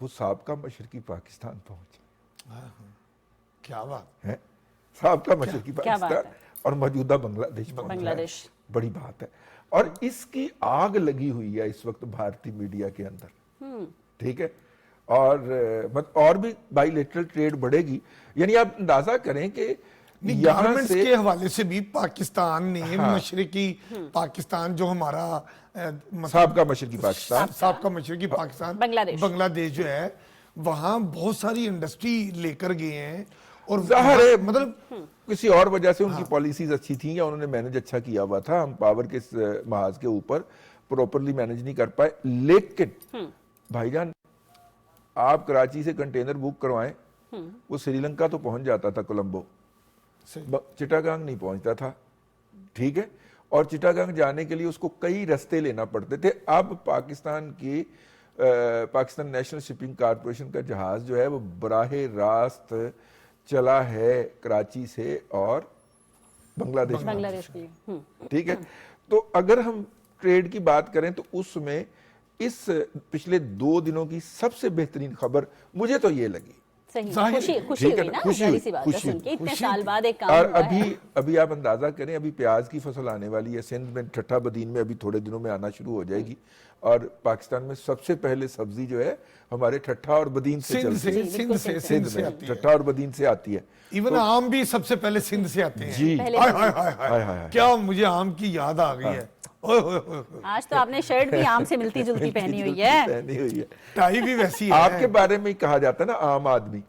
C: वो साबका मशरकी पाकिस्तान पहुंचा।
B: क्या बात
C: है, साबका मशरकी पाकिस्तान और मौजूदा बांग्लादेश, बड़ी बात है। और इसकी आग लगी हुई है इस वक्त भारतीय मीडिया के अंदर। ठीक है। और भी बाइलेटरल ट्रेड बढ़ेगी। यानी आप अंदाजा करें कि
B: गारमेंट्स के हवाले से भी पाकिस्तान ने मशरकी पाकिस्तान जो हमारा
C: साबका मशरकी
B: पाकिस्तान बांग्लादेश जो है वहां बहुत सारी इंडस्ट्री लेकर गए हैं और
C: जाहिर है मतलब किसी और वजह से उनकी पॉलिसीज अच्छी थी या उन्होंने मैनेज अच्छा किया हुआ था। हम पावर के महाज के ऊपर प्रॉपरली मैनेज नहीं कर पाए। लेकिन भाईजान आप कराची से कंटेनर बुक करवाएं, वो श्रीलंका तो पहुंच जाता था कोलंबो, चिटागांग नहीं पहुंचता था। ठीक है। और चिटागांग जाने के लिए उसको कई रास्ते लेना पड़ते थे। अब पाकिस्तान नेशनल शिपिंग कॉर्पोरेशन का जहाज जो है वो बराहे रास्त चला है कराची से और बांग्लादेश में। ठीक है। तो अगर हम ट्रेड की बात करें तो उसमें इस पिछले 2 दिनों की सबसे बेहतरीन खबर मुझे तो ये लगी।
A: खुशी हुई ना, जाहिर सी बात है सुन के इतने साल बाद एक काम हुआ है।
C: अभी आप अंदाजा करें, अभी प्याज की फसल आने वाली है सिंध में, ठट्ठा बदीन में अभी थोड़े दिनों में आना शुरू हो जाएगी। और पाकिस्तान में सबसे पहले सब्जी जो है हमारे ठट्ठा और बदीन से
B: सिंध से आती है।
C: ठट्ठा और बदीन से आती है।
B: इवन आम भी सबसे पहले सिंध से आते हैं।
C: जी,
B: हाय क्या मुझे आम की याद आ गई है।
A: آج تو آپ نے شرٹ بھی عام سے ملتی جلتی پہنی ہوئی ہے.
C: پہنی ہوئی ہے.
B: ٹائی بھی ویسی ہے.
C: آپ کے بارے میں کہا جاتا ہے نا عام آدمی.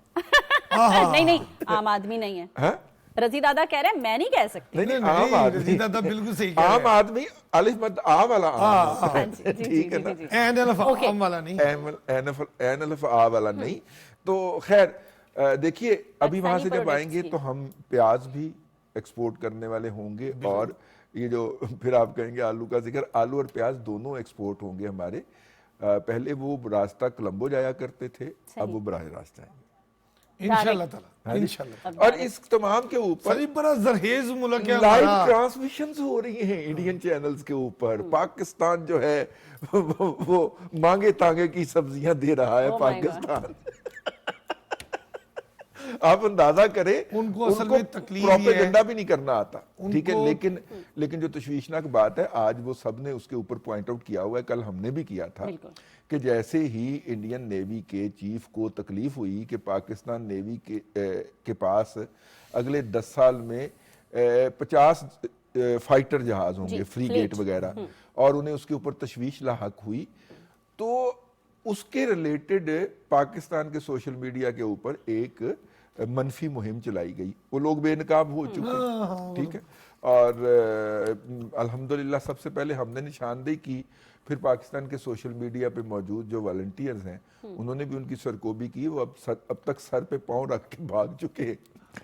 A: نہیں عام آدمی نہیں ہے. رضی دادا کہہ رہے ہیں, میں نہیں کہہ سکتی.
C: نہیں عام آدمی.
B: رضی دادا بالکل صحیح کہہ رہے ہیں.
C: عام آدمی الف مد آ والا عام, ٹھیک ہے نا,
B: این الف عام والا نہیں,
C: این الف آ والا نہیں. تو خیر دیکھیے ابھی وہاں سے جب آئیں گے تو ہم پیاز بھی ایکسپورٹ کرنے والے ہوں گے, اور یہ جو پھر آپ کہیں گے آلو کا ذکر, آلو اور پیاز دونوں ایکسپورٹ ہوں گے ہمارے. پہلے وہ راستہ کولمبو جایا کرتے تھے, اب وہ براہ راست آئیں گے
B: انشاءاللہ تعالی, انشاءاللہ.
C: اور اس تمام کے اوپر
B: بڑا زرخیز ملک ہے
C: لائیو
B: ہمارا.
C: ٹرانسمیشنز ہو رہی ہیں انڈین چینلز کے اوپر. پاکستان جو ہے وہ مانگے تانگے کی سبزیاں دے رہا ہے پاکستان. آپ اندازہ کریں,
B: ان کو اصل میں تکلیف
C: پروپیگنڈا بھی نہیں کرنا آتا, ٹھیک ہے, لیکن جو تشویشناک بات ہے آج وہ سب نے اس کے اوپر پوائنٹ آؤٹ کیا ہوا ہے. کل ہم نے بھی کیا تھا کہ جیسے ہی انڈین نیوی کے چیف کو تکلیف ہوئی کہ پاکستان نیوی کے پاس اگلے 10 سال میں 50 فائٹر جہاز ہوں گے, فری گیٹ وغیرہ, اور انہیں اس کے اوپر تشویش لاحق ہوئی, تو اس کے ریلیٹڈ پاکستان کے سوشل میڈیا کے اوپر ایک منفی مہم چلائی گئی. وہ لوگ بے نقاب ہو چکے ہیں, ٹھیک ہے, اور الحمدللہ سب سے پہلے ہم نے نشاندہی کی. پھر پاکستان کے سوشل میڈیا پہ موجود جو والنٹیئرز ہیں انہوں نے بھی ان کی سرکوبی کی. وہ اب تک سر پہ پاؤں رکھ کے بھاگ چکے ہیں.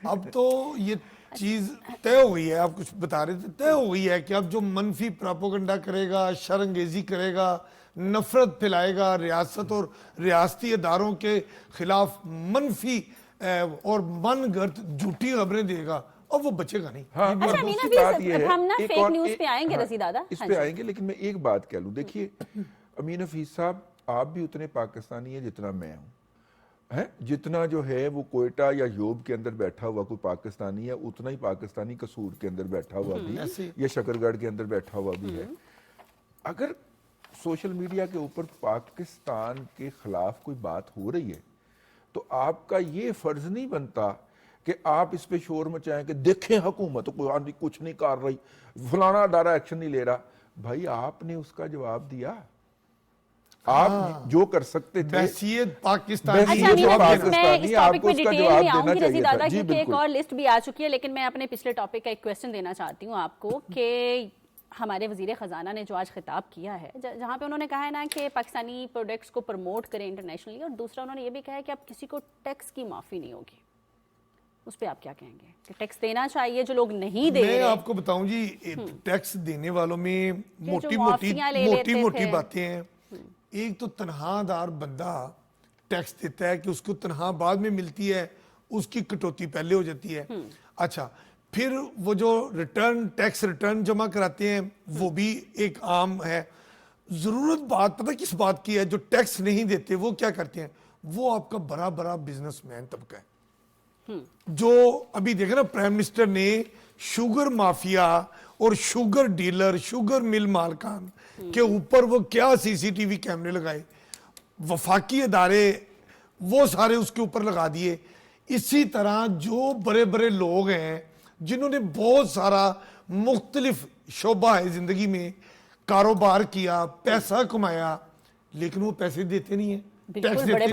B: اب تو یہ چیز طے ہو گئی ہے, آپ کچھ بتا رہے تھے, طے ہو گئی ہے کہ اب جو منفی پراپوگنڈا کرے گا, شرانگیزی کرے گا, نفرت پھیلائے گا, ریاست اور ریاستی اداروں کے خلاف منفی اور من گھڑت جھوٹی خبریں دے گا, اور وہ بچے گا نہیں.
A: اچھا نینا بھی, ہم نا فیک نیوز پہ آئیں گے رضی دادا,
C: اس پہ آئیں گے, لیکن میں ایک بات کہہ لوں. دیکھیے امین حفیظ صاحب, آپ بھی اتنے پاکستانی ہیں جتنا میں ہوں, جتنا جو ہے وہ کوئٹہ یا یوب کے اندر بیٹھا ہوا کوئی پاکستانی ہے, اتنا ہی پاکستانی قصور کے اندر بیٹھا ہوا بھی یا شکرگڑھ کے اندر بیٹھا ہوا بھی ہے. اگر سوشل میڈیا کے اوپر پاکستان کے خلاف کوئی بات ہو رہی ہے تو آپ کا یہ فرض نہیں بنتا کہ آپ اس پہ شور مچائیں کہ دیکھیں حکومت کچھ نہیں کر رہی, فلانا ادارہ ایکشن نہیں لے رہا. بھائی آپ نے اس کا جواب دیا, آپ جو کر سکتے تھے.
B: بحثیت پاکستانی.
A: اچھا نینا میں اس ٹاپک پہ ڈیٹیل میں آؤں گی رضی دادا, کیونکہ ایک اور لسٹ بھی آ چکی ہے, لیکن میں اپنے پچھلے ٹاپک کا ایک کویسچن دینا چاہتی ہوں آپ کو کہ ہمارے وزیر خزانہ نے جو آج خطاب کیا ہے, جہاں پہ انہوں نے کہا ہے نا کہ پاکستانی پروڈکٹس کو پروموٹ کریں انٹرنیشنلی, اور دوسرا انہوں نے یہ بھی کہا ہے کہ اب کسی کو ٹیکس کی معافی نہیں ہوگی. اس پہ آپ کیا کہیں گے کہ ٹیکس دینا چاہیے جو لوگ نہیں دے رہے؟
B: میں آپ کو بتاؤں جی, ٹیکس دینے والوں میں موٹی موٹی باتیں ہیں. ایک تو تنہا دار بندہ ٹیکس دیتا ہے کہ اس کو تنہا بعد میں ملتی ہے, اس کی کٹوتی پہلے ہو جاتی ہے. اچھا, پھر وہ جو ٹیکس ریٹرن جمع کراتے ہیں وہ بھی ایک عام ہے. ضرورت بات پتہ کس بات کی ہے, جو ٹیکس نہیں دیتے وہ کیا کرتے ہیں, وہ آپ کا بڑا بڑا بزنس مین طبقہ ہے. جو ابھی دیکھیں نا پرائم منسٹر نے شوگر مافیا اور شوگر ڈیلر, شوگر مل مالکان کے اوپر وہ کیا سی سی ٹی وی کیمرے لگائے, وفاقی ادارے وہ سارے اس کے اوپر لگا دیے. اسی طرح جو بڑے بڑے لوگ ہیں جنہوں نے بہت سارا مختلف شعبہ ہے زندگی میں, کاروبار کیا, پیسہ کمایا, لیکن وہ پیسے دیتے نہیں ہیں, ٹیکس دیتے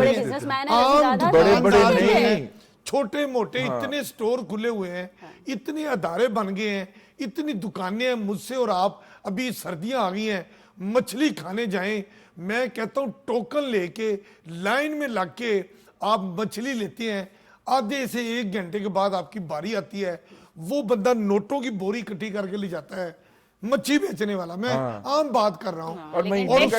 B: نہیں. چھوٹے موٹے اتنے سٹور کھلے ہوئے ہیں, اتنے ادارے بن گئے ہیں, اتنی دکانیں ہیں. مجھ سے اور آپ ابھی سردیاں آ گئی ہیں, مچھلی کھانے جائیں, میں کہتا ہوں ٹوکن لے کے لائن میں لگ کے آپ مچھلی لیتے ہیں, آدھے سے 1 گھنٹے کے بعد آپ کی باری آتی ہے, وہ بندہ نوٹوں کی بوری کٹھی کر کے لے جاتا ہے, مچھی بیچنے والا. میں عام بات کر رہا ہوں.
C: اور مہینے کا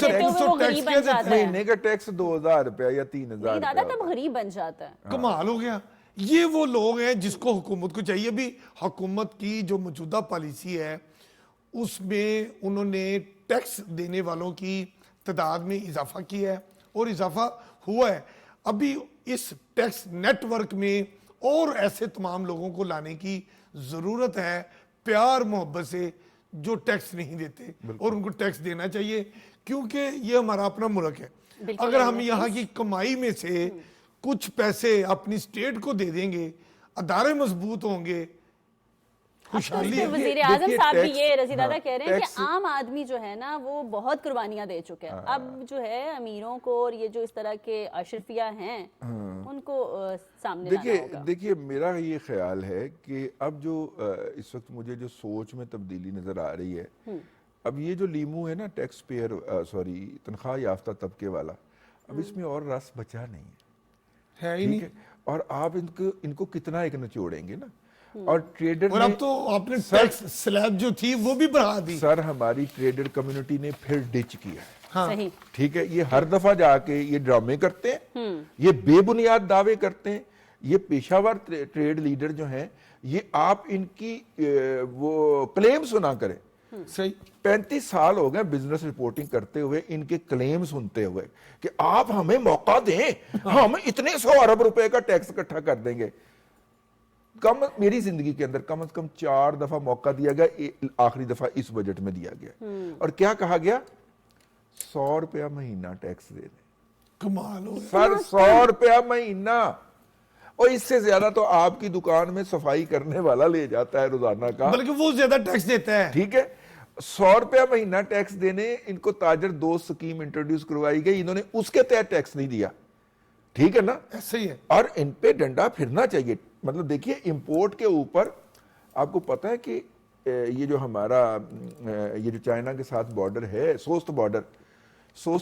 C: ٹیکس 2000 روپے یا 3000
A: دادا تب غریب بن جاتا ہے.
B: کمال ہو گیا. یہ وہ لوگ ہیں جس کو حکومت کو چاہیے. بھی حکومت کی جو موجودہ پالیسی ہے اس میں انہوں نے ٹیکس دینے والوں کی تعداد میں اضافہ کیا ہے, اور اضافہ ہوا ہے. ابھی اس ٹیکس نیٹ ورک میں اور ایسے تمام لوگوں کو لانے کی ضرورت ہے, پیار محبت سے, جو ٹیکس نہیں دیتے, اور ان کو ٹیکس دینا چاہیے, کیونکہ یہ ہمارا اپنا ملک ہے. اگر ہم یہاں کی کمائی میں سے کچھ پیسے اپنی سٹیٹ کو دے دیں گے, ادارے مضبوط ہوں گے, खुशहाली है।
A: वजीर आजम
C: देखिए,
A: साहब भी
C: टैक्स-
A: ये रजी दादा
C: हाँ,
A: कह रहे हैं कि
C: टैक्स-
A: आम आदमी जो है ना वो बहुत कुर्बानियां दे चुके हैं, अब जो है अमीरों को और ये जो इस तरह के अशरफिया हैं उनको सामने लाना होगा।
C: देखिए मेरा ये ख्याल है कि अब जो इस वक्त मुझे जो सोच में तब्दीली नजर आ रही है, अब ये जो लीमू है ना टैक्स पेयर सॉरी तनख्वाह याफ्ता तबके वाला, अब इसमें और रस बचा नहीं
B: है ही
C: ठीक
B: नहीं।
C: है। और आप इनको कितना एक निचोड़ेंगे ना। और ट्रेडर
B: और अब तो आपने टैक्स स्लैब जो थी वो भी बढ़ा दी।
C: सर हमारी ट्रेडर कम्युनिटी ने फिर डिच किया है।
B: हाँ।
A: सही।
C: ठीक है, ये हर दफा जाके ये ड्रामे करते हैं, ये बेबुनियाद दावे करते हैं, ये पेशावर ट्रेड लीडर जो हैं, ये आप इनकी वो क्लेम सुना करें।
B: सही।
C: 35 साल हो गए बिजनेस रिपोर्टिंग करते हुए, इनके क्लेम सुनते हुए कि आप हमें मौका दें, हम इतने 100 अरब रुपए का टैक्स इकट्ठा कर देंगे। मेरी जिंदगी के अंदर कम से कम 4 दफा मौका दिया गया, आखिरी दफा इस बजट में दिया गया। और क्या कहा गया? 100 रुपया महीना टैक्स दे दें।
B: कमाल हो गया।
C: सर 100 रुपया महीना, और इससे ज्यादा तो आपकी दुकान में सफाई करने वाला ले जाता है रोजाना का,
B: बल्कि वो ज्यादा टैक्स देता है।
C: ठीक है। 100 रुपया महीना टैक्स देने, इनको ताजर दोस्त स्कीम इंट्रोड्यूस करवाई गई, इन्होंने उसके तहत टैक्स नहीं दिया, ठीक है ना।
B: ऐसे ही है।
C: और इन पे डंडा फिरना चाहिए। मतलब देखिए इंपोर्ट के ऊपर आपको पता है कि ये जो हमारा ये जो चाइना के साथ बॉर्डर है, सोस्त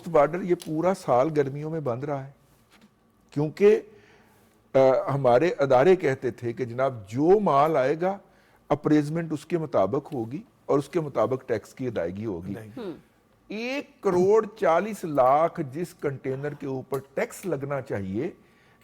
C: बॉर्डर ये पूरा साल गर्मियों में बंद रहा है, क्योंकि हमारे अदारे कहते थे कि जनाब जो माल आएगा अप्रेजमेंट उसके मुताबिक होगी और उसके मुताबिक टैक्स की अदायगी होगी। 1,40,40,00,000 जिस कंटेनर के ऊपर टैक्स लगना चाहिए,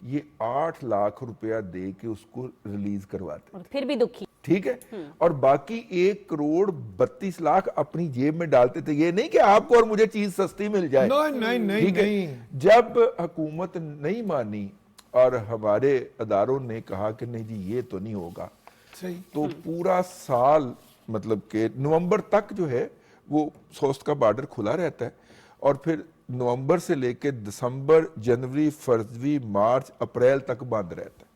C: ये 8 लाख रुपया दे के उसको रिलीज करवाते,
A: और फिर भी दुखी,
C: ठीक है। और बाकी 1,32,00,000 अपनी जेब में डालते थे। ये नहीं कि आपको और मुझे चीज सस्ती मिल जाए,
B: नहीं
C: ठीक है।
B: नहीं।
C: जब हुकूमत नहीं मानी और हमारे अदारों ने कहा कि नहीं जी ये तो नहीं होगा,
B: सही।
C: तो पूरा साल मतलब कि नवंबर तक जो है वो सोस्त का बॉर्डर खुला रहता है, और फिर नवंबर से लेके दिसंबर, जनवरी, फरवरी, मार्च, अप्रैल तक बंद रहता है,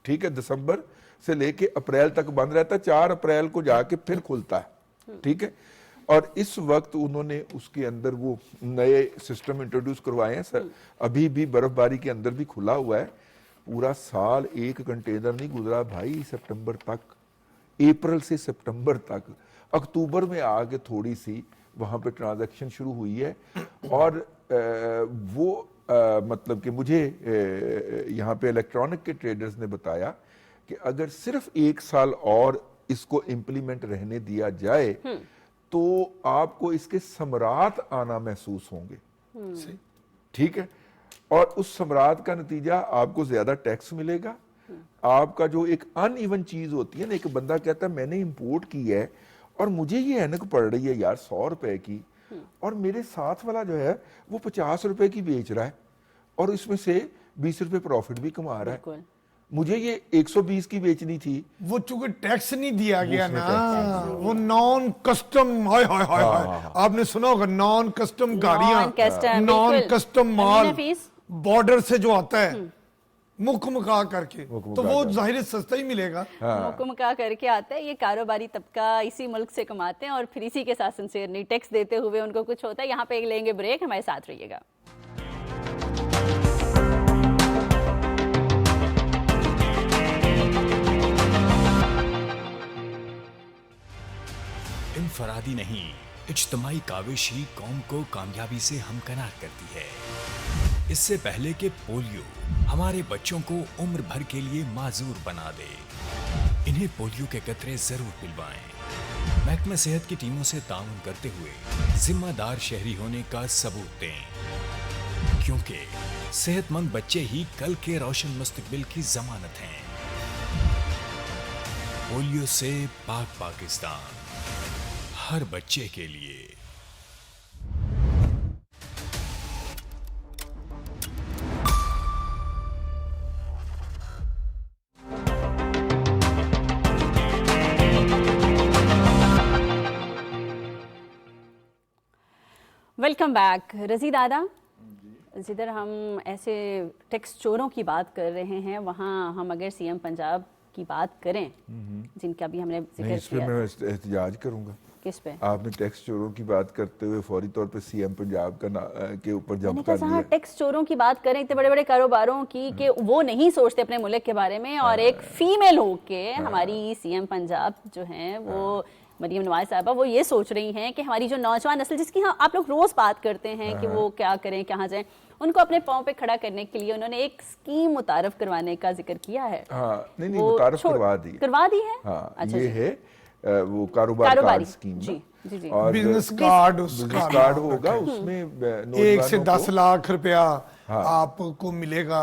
C: ठीक है। दिसंबर से लेके अप्रैल तक बंद रहता है, 4 अप्रैल को जाके फिर खुलता है, ठीक है। और इस वक्त उन्होंने उसके अंदर वो नए सिस्टम इंट्रोड्यूस करवाए हैं सर, अभी भी बर्फबारी के अंदर भी खुला हुआ है। पूरा साल एक कंटेनर नहीं गुजरा भाई, सितंबर तक, अप्रैल से सितंबर तक। अक्टूबर में आके थोड़ी सी वहां पे ट्रांजैक्शन शुरू हुई है, और मतलब कि मुझे यहाँ पे इलेक्ट्रॉनिक के ट्रेडर्स ने बताया कि अगर सिर्फ 1 साल और इसको इम्प्लीमेंट रहने दिया जाए तो आपको इसके समरात आना महसूस होंगे, ठीक है। और उस समरात का नतीजा आपको ज्यादा टैक्स मिलेगा। आपका जो एक अनइवन चीज होती है ना, एक बंदा कहता है मैंने इंपोर्ट की है और मुझे ये ऐनक पड़ रही है यार 100 रुपए की, और मेरे साथ वाला जो है वो 50 रुपए की बेच रहा है और इसमें से 20 रुपए प्रॉफिट भी कमा रहा है, मुझे ये 120 की बेचनी थी।
B: वो चूंकि टैक्स नहीं दिया गया ना, वो नॉन कस्टम, हाय हाय हाय हाय, आपने सुना होगा नॉन कस्टम गाड़ियां, नॉन कस्टम माल बॉर्डर से जो आता है मुकमका करके, तो वो जाहिर सस्ता ही मिलेगा।
A: मुकमका करके आता है। ये कारोबारी तबका इसी मुल्क से कमाते हैं और फिर इसी के साथ सिंसियरली टैक्स देते हुए उनको कुछ होता है। यहाँ पे एक लेंगे ब्रेक, हमारे साथ रहिएगा।
D: इनफरादी नहीं, इज्तमाई काविश ही कौम को कामयाबी से हमकनार करती है। इससे पहले कि पोलियो हमारे बच्चों को उम्र भर के लिए माजूर बना दे, इन्हें पोलियो के कतरे जरूर पिलवाएं। महकमा सेहत की टीमों से ताउन करते हुए जिम्मेदार शहरी होने का सबूत दें, क्योंकि सेहतमंद बच्चे ही कल के रोशन मुस्तकबिल की जमानत हैं। पोलियो से पाक पाकिस्तान, हर बच्चे के लिए।
A: Welcome back. रजी दादा, जिधर हम ऐसे टैक्स चोरों की बात कर रहे हैं, वहाँ हम अगर सीएम पंजाब की बात करें, जिनका भी हमने
C: नहीं,
A: जिक्र
C: इस पे
A: किया,
C: मैं एहतजाज करूंगा।
A: किस पे?
C: आपने टैक्स चोरों की बात करते हुए फौरी तौर पे सीएम पंजाब के ऊपर
A: मैंने
C: जंप
A: कहा
C: कर
A: जहाँ
C: दिया।
A: टैक्स चोरों की बात करें, इतने बड़े बड़े कारोबारों की, कि वो नहीं सोचते अपने मुल्क के बारे में, और एक फीमेल हो के हमारी सीएम पंजाब जो हैं वो मरियम नवाज साहबा, वो ये सोच रही हैं कि हमारी जो नौजवान नस्ल, जिसकी आप लोग रोज बात करते हैं कि वो क्या करें, कहाँ जाएं, उनको अपने पाँव पे खड़ा करने के लिए उन्होंने एक स्कीम मुतारफ करवाने का जिक्र किया है।
C: हाँ, नहीं
A: वो
C: मुतारफ करवा दी
A: है।
C: हाँ,
A: अच्छा
C: ये
A: जी।
C: है वो कारोबारी कार्ड स्कीम
A: जी जी जी।
C: और
B: बिजनेस कार्ड,
C: बिजनेस कार्ड होगा, उसमें
B: 1 से
C: नौजवानों
B: 10
C: को
B: लाख रुपया आपको मिलेगा,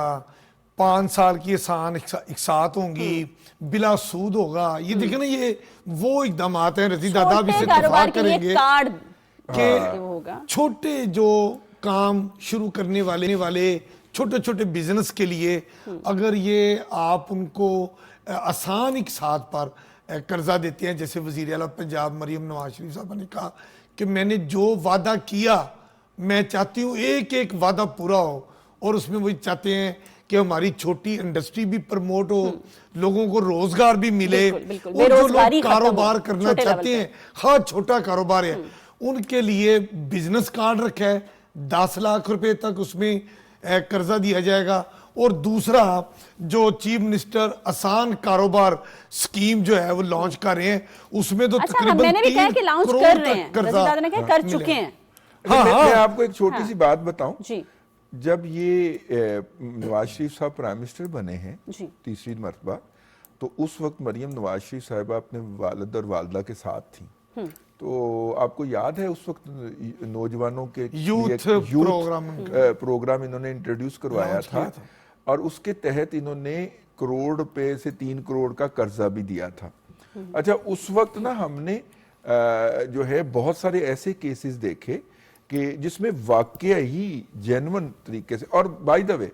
B: 5 साल की आसान इकसात होंगी, बिला सूद होगा। ये देखें ना, ये वो इकदाम हैं, रजी दादा भी
A: छोटे
B: से
A: कारोबार
B: इत्तेफाक
A: के लिए
B: करेंगे
A: कार्ड
B: कि
A: वो होगा।
B: छोटे जो काम शुरू करने वाले छोटे छोटे बिजनेस के लिए अगर ये आप उनको आसान इकसात पर कर्जा देते हैं, जैसे वजीर आला पंजाब मरियम नवाज शरीफ साहब ने कहा कि मैंने जो वादा किया, मैं चाहती हूँ एक एक वादा पूरा हो, और उसमें वही चाहते हैं कि हमारी छोटी इंडस्ट्री भी प्रमोट हो, लोगों को रोजगार भी मिले,
A: बिल्कुल, बिल्कुल।
B: और जो
A: बेरोजगारी
B: लोग
A: खत्म हो,
B: कारोबार करना
A: छोटे
B: चाहते
A: लेवल
B: हैं, हाँ छोटा कारोबार है, उनके लिए बिजनेस कार्ड रखा है, 10 लाख रुपए तक उसमें कर्जा दिया जाएगा। और दूसरा जो चीफ मिनिस्टर आसान कारोबार स्कीम जो है वो लॉन्च कर रहे हैं, उसमें तो
A: अच्छा,
B: तकरीबन
A: मैंने भी कहा
B: 3
A: कि लॉन्च
B: करोड़
A: कर रहे
B: तक
A: हैं,
B: कर्जा
A: रजी दादा ने कहा कर चुके हैं।
C: मैं आपको एक छोटी सी बात बताऊं।
A: जी
C: जब ये नवाज शरीफ साहब प्राइम मिनिस्टर बने हैं
A: जी।
C: तीसरी मरतबा, तो उस वक्त मरियम नवाज शरीफ साहिबा अपने वालिद और वालदा के साथ थी। तो आपको याद है उस वक्त नौजवानों के
B: यूथ
C: प्रोग्राम इन्होंने इंट्रोड्यूस करवाया था, और उसके तहत इन्होंने करोड़ रुपए से 3 करोड़ का कर्जा भी दिया था। अच्छा, उस वक्त ना हमने जो है बहुत सारे ऐसे केसेस देखे कि जिसमें वाकई ही जेन्युइन तरीके से, और बाय द वे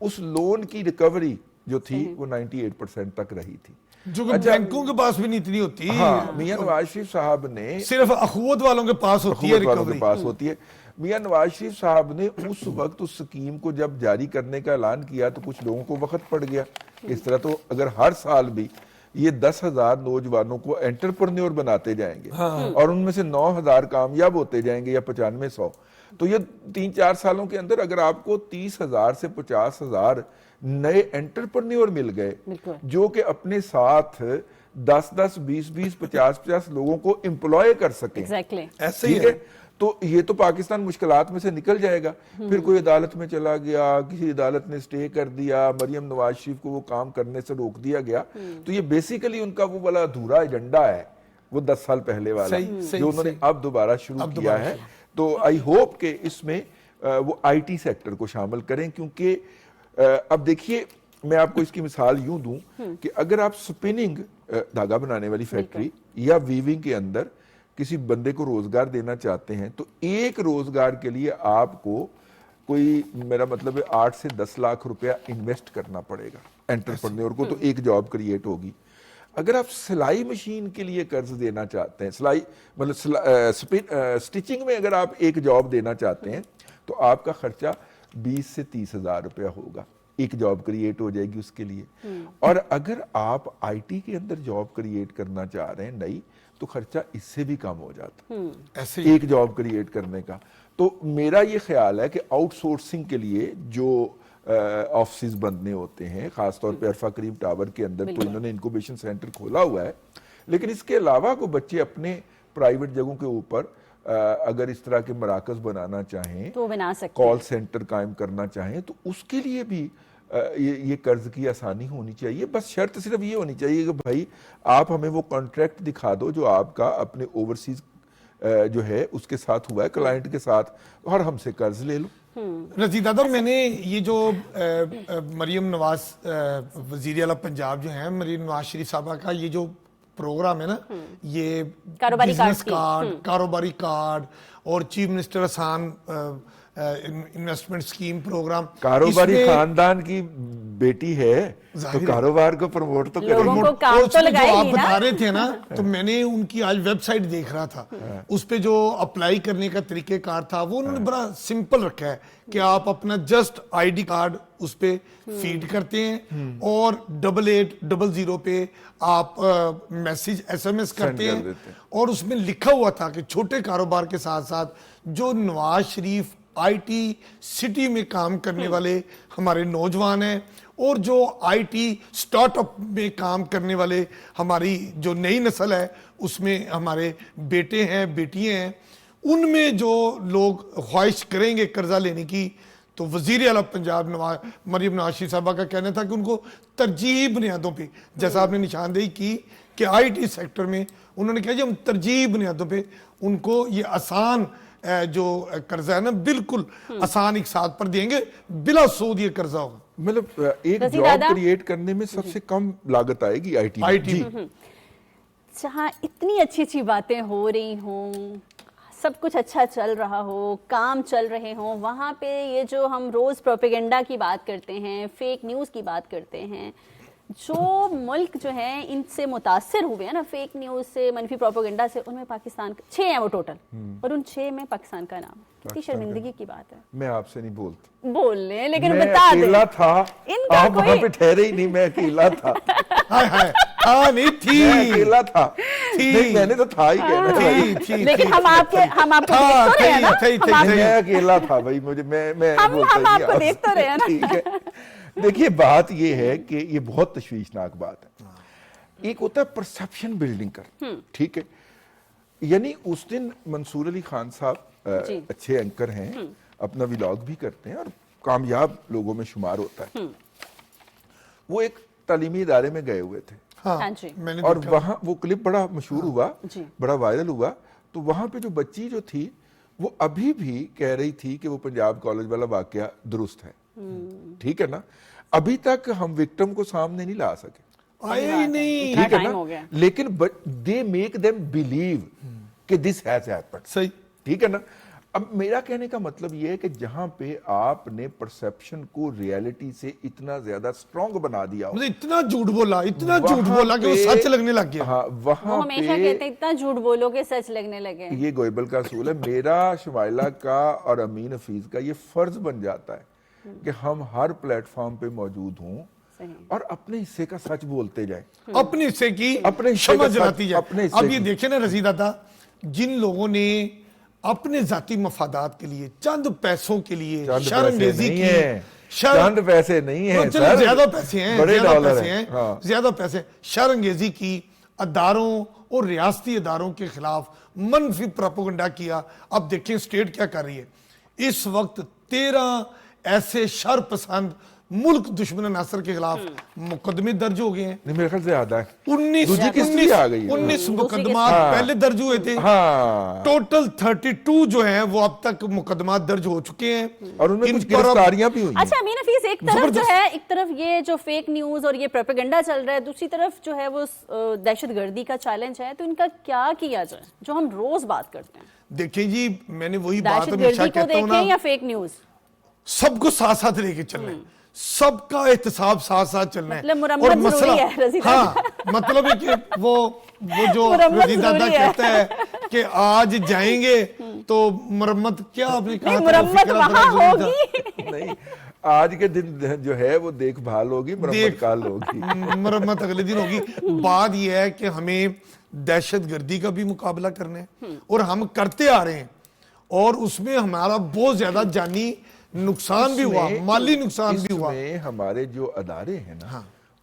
C: उस लोन की रिकवरी जो थी वो 98% तक रही थी,
B: जो कि बैंकों के पास भी नहीं इतनी होती।
C: हाँ, मियां नवाज शरीफ साहब ने
B: सिर्फ अखुवत वालों के पास होती है
C: हुकूमत वालों के
B: रिकवरी।
C: पास होती है। मियां नवाज शरीफ साहब ने उस वक्त उस स्कीम को जब जारी करने का ऐलान किया तो कुछ लोगों को वक्त पड़ गया। इस तरह तो अगर हर साल भी ये 10,000 नौजवानों को एंटरप्रेन्योर बनाते जाएंगे और उनमें से 9,000 कामयाब होते जाएंगे या 9500, तो ये 3-4 सालों के अंदर अगर आपको 30,000 से 50,000 नए एंटरप्रेन्योर मिल गए जो कि अपने साथ 10-10, 20-20, 50-50 लोगों को एम्प्लॉय कर सके,
B: ऐसे ही
C: ठीक है, तो ये तो पाकिस्तान मुश्किलात में से निकल जाएगा। फिर कोई अदालत में चला गया, किसी अदालत ने स्टे कर दिया, मरियम नवाज शरीफ को वो काम करने से रोक दिया गया, तो ये बेसिकली उनका वो वाला अधूरा एजेंडा है, वो 10 साल पहले वाला जो उन्होंने अब दोबारा शुरू किया है। तो आई होप कि इसमें वो IT सेक्टर को शामिल करें, क्योंकि अब देखिए मैं आपको इसकी मिसाल यूं दूं कि अगर आप स्पिनिंग धागा बनाने वाली फैक्ट्री या वीविंग के अंदर किसी बंदे को रोजगार देना चाहते हैं, तो एक रोजगार के लिए आपको कोई, मेरा मतलब है 8 से 10 लाख रुपया इन्वेस्ट करना पड़ेगा एंटरप्रेन्योर को, तो एक जॉब क्रिएट होगी। अगर आप सिलाई मशीन के लिए कर्ज देना चाहते हैं, सिलाई मतलब स्टिचिंग में अगर आप एक जॉब देना चाहते हैं, तो आपका खर्चा 20 से 30 हजार रुपया होगा, एक जॉब क्रिएट हो जाएगी उसके लिए। और अगर आप IT के अंदर जॉब क्रिएट करना चाह रहे हैं नई, तो खर्चा इससे भी कम हो जाता
B: ऐसे
C: एक जॉब क्रिएट करने का। तो मेरा ये ख्याल है कि आउटसोर्सिंग के लिए जो ऑफिस बनने होते हैं, खासतौर पे अरफा करीम टावर के अंदर तो इन्होंने इंक्यूबेशन सेंटर खोला हुआ है, लेकिन इसके अलावा को बच्चे अपने प्राइवेट जगहों के ऊपर अगर इस तरह के मराकज बनाना चाहें,
A: तो बना सकते
C: कॉल सेंटर कायम करना चाहें, तो उसके लिए भी ये कर्ज की आसानी होनी चाहिए। बस शर्त सिर्फ ये होनी चाहिए कि भाई आप हमें वो कॉन्ट्रैक्ट दिखा दो जो आपका अपने ओवरसीज जो है उसके साथ हुआ है, क्लाइंट के साथ, और हमसे कर्ज ले लो।
B: रजी दादा, मैंने ये जो मरियम नवाज वजीर आला पंजाब जो हैं, मरियम नवाज शरीफ साहबा का ये जो प्रोग्राम है ना, ये
A: कारोबारी
B: बिजनेस
A: कार्ड
B: कारोबारी कार्ड اور چیف منسٹر آسان انویسٹمنٹ اسکیم پروگرام.
C: کاروباری خاندان کی بیٹی ہے تو کاروبار کو پروموٹ تو کریں.
A: لوگوں کو کام تو
B: جو
A: لگائے
B: آپ
A: گی
B: بتا
A: نا.
B: رہے تھے نا, تو میں نے ان کی آج ویب سائٹ دیکھ رہا تھا, اس پہ جو اپلائی کرنے کا طریقہ کار تھا وہ انہوں نے بڑا سمپل رکھا ہے کہ آپ اپنا جسٹ آئی ڈی کارڈ اس پہ فیڈ کرتے ہیں اور 8800 پہ آپ میسیج SMS کرتے ہیں, اور اس میں لکھا ہوا تھا کہ چھوٹے کاروبار کے ساتھ ساتھ جو نواز شریف IT سٹی میں کام کرنے والے ہمارے نوجوان ہیں اور جو IT سٹارٹ اپ میں کام کرنے والے ہماری جو نئی نسل ہے اس میں ہمارے بیٹے ہیں بیٹیاں ہیں, ان میں جو لوگ خواہش کریں گے قرضہ لینے کی, تو وزیر اعلیٰ پنجاب مریم نواز شریف صاحبہ کا کہنا تھا کہ ان کو ترجیحی بنیادوں پہ, جیسا آپ نے نشاندہی کی کہ IT سیکٹر میں انہوں نے کہا جی ہم ترجیحی بنیادوں پہ ان کو یہ آسان جو قرضہ ہے نا بالکل آسان ایک ساتھ پر دیں گے, بلا سود یہ قرضہ ہوگا.
C: مطلب ایک جاب کریٹ کرنے میں سب سے کم لاگت آئے گی IT میں.
A: جہاں اتنی اچھی اچھی باتیں ہو رہی ہوں, سب کچھ اچھا چل رہا ہو, کام چل رہے ہوں, وہاں پہ یہ جو ہم روز پروپیگنڈا کی بات کرتے ہیں, فیک نیوز کی بات کرتے ہیں, جو ملک جو ہیں ان سے متاثر ہوئے ہیں نا فیک نیوز سے, منفی پروپیگنڈا سے, ان میں پاکستان 6 ہیں وہ ٹوٹل, اور ان 6 میں پاکستان کا نام. کتنی شرمندگی کی بات ہے.
C: میں آپ سے نہیں بولتا,
A: بول لیں لیکن
C: میں
A: بتا دیں.
C: اکیلا تھا,
A: ان کا
C: آپ وہاں پہ ٹھہرے ہی نہیں, میں اکیلا تھا.
B: نہیں تھی,
C: میں اکیلا تھا, نہیں میں نے تو تھا ہی کہنا.
A: لیکن ہم آپ کو دیکھ تو رہے ہیں نا,
C: میں اکیلا تھا بھائی, مجھے میں
A: ہم آپ کو دیکھ تو رہے ہیں نا.
C: ٹھیک ہے. دیکھیے بات یہ ہے کہ یہ بہت تشویشناک بات ہے. ایک ہوتا ہے پرسپشن بلڈنگ کر, ٹھیک ہے, یعنی اس دن منصور علی خان صاحب اچھے اینکر ہیں, اپنا ولاگ بھی کرتے ہیں اور کامیاب لوگوں میں شمار ہوتا ہے. وہ ایک تعلیمی ادارے میں گئے ہوئے تھے اور وہاں وہ کلپ بڑا مشہور ہوا, بڑا وائرل ہوا. تو وہاں پہ جو بچی جو تھی وہ ابھی بھی کہہ رہی تھی کہ وہ پنجاب کالج والا واقعہ درست ہے, ٹھیک ہے نا. ابھی تک ہم وکٹم کو سامنے نہیں لا سکے,
B: آئے ہی نہیں,
C: ٹھیک ہے نا, لیکن they make them believe کہ this has happened.
B: صحیح,
C: ٹھیک ہے نا. اب میرا کہنے کا مطلب یہ ہے کہ جہاں پہ آپ نے پرسپشن کو ریالٹی سے اتنا زیادہ سٹرونگ بنا دیا ہو,
B: اتنا جھوٹ بولا کہ وہ سچ لگنے لگ گیا.
C: ہاں, وہاں
A: وہ ہمیشہ کہتے ہیں اتنا جھوٹ بولو کہ سچ لگنے لگے.
C: یہ گوئبل کا اصول ہے. میرا شمائلہ کا اور امین حفیظ کا یہ فرض بن جاتا ہے کہ ہم ہر پلیٹ فارم پہ موجود ہوں اور اپنے حصے کا سچ بولتے جائیں,
B: اپنے حصے کی شمع جلاتی جائے. اب یہ دیکھیں نا رضی دادا, جن لوگوں نے اپنے ذاتی مفادات کے لیے چند پیسوں کے لیے شرانگیزی کی,
C: چند پیسے نہیں ہیں سر,
B: زیادہ پیسے ہیں,
C: بڑے ڈالر ہیں,
B: زیادہ پیسے, شرانگیزی کی, اداروں اور ریاستی اداروں کے خلاف منفی پروپیگنڈا کیا. اب دیکھیں سٹیٹ کیا کر رہی ہے اس وقت, 13 ایسے شر پسند ملک دشمن عناصر کے خلاف مقدمے درج ہو گئے ہیں.
C: نہیں میرے خیال سے زیادہ ہے,
B: 19 مقدمات پہلے درج ہوئے تھے, ٹوٹل 32 جو ہیں وہ اب تک مقدمات درج ہو چکے ہیں,
C: اور ان میں کچھ گرفتاریاں بھی ہوئی ہیں.
A: اچھا امین حفیظ, ایک طرف جو ہے, ایک طرف یہ جو فیک نیوز اور یہ پروپیگنڈا چل رہا ہے, دوسری طرف جو ہے وہ دہشت گردی کا چیلنج ہے, تو ان کا کیا کیا جائے جو ہم روز بات کرتے ہیں؟
B: دیکھیں جی, میں نے وہی بات
A: دہشت گردی کو دیکھیں یا فیک نیوز,
B: سب کو ساتھ ساتھ لے کے چلنا ہے, سب کا احتساب ساتھ ساتھ چلنا ہے.
A: مطلب مرمت ضروری ہے رضی دادا.
B: ہاں, مطلب ہے کہ وہ جو رضی دادا کہتا ہے کہ آج جائیں گے تو مرمت, کیا آپ نے کہا,
A: مرمت وہاں ہوگی
C: نہیں, آج کے دن جو ہے وہ دیکھ بھال ہوگی, مرمت کال ہوگی,
B: مرمت اگلے دن ہوگی. بات یہ ہے کہ ہمیں دہشت گردی کا بھی مقابلہ کرنا ہے اور ہم کرتے آ رہے ہیں, اور اس میں ہمارا بہت زیادہ جانی نقصان بھی ہوا, مالی نقصان بھی ہوا.
C: اس میں ہمارے جو ادارے ہیں نا,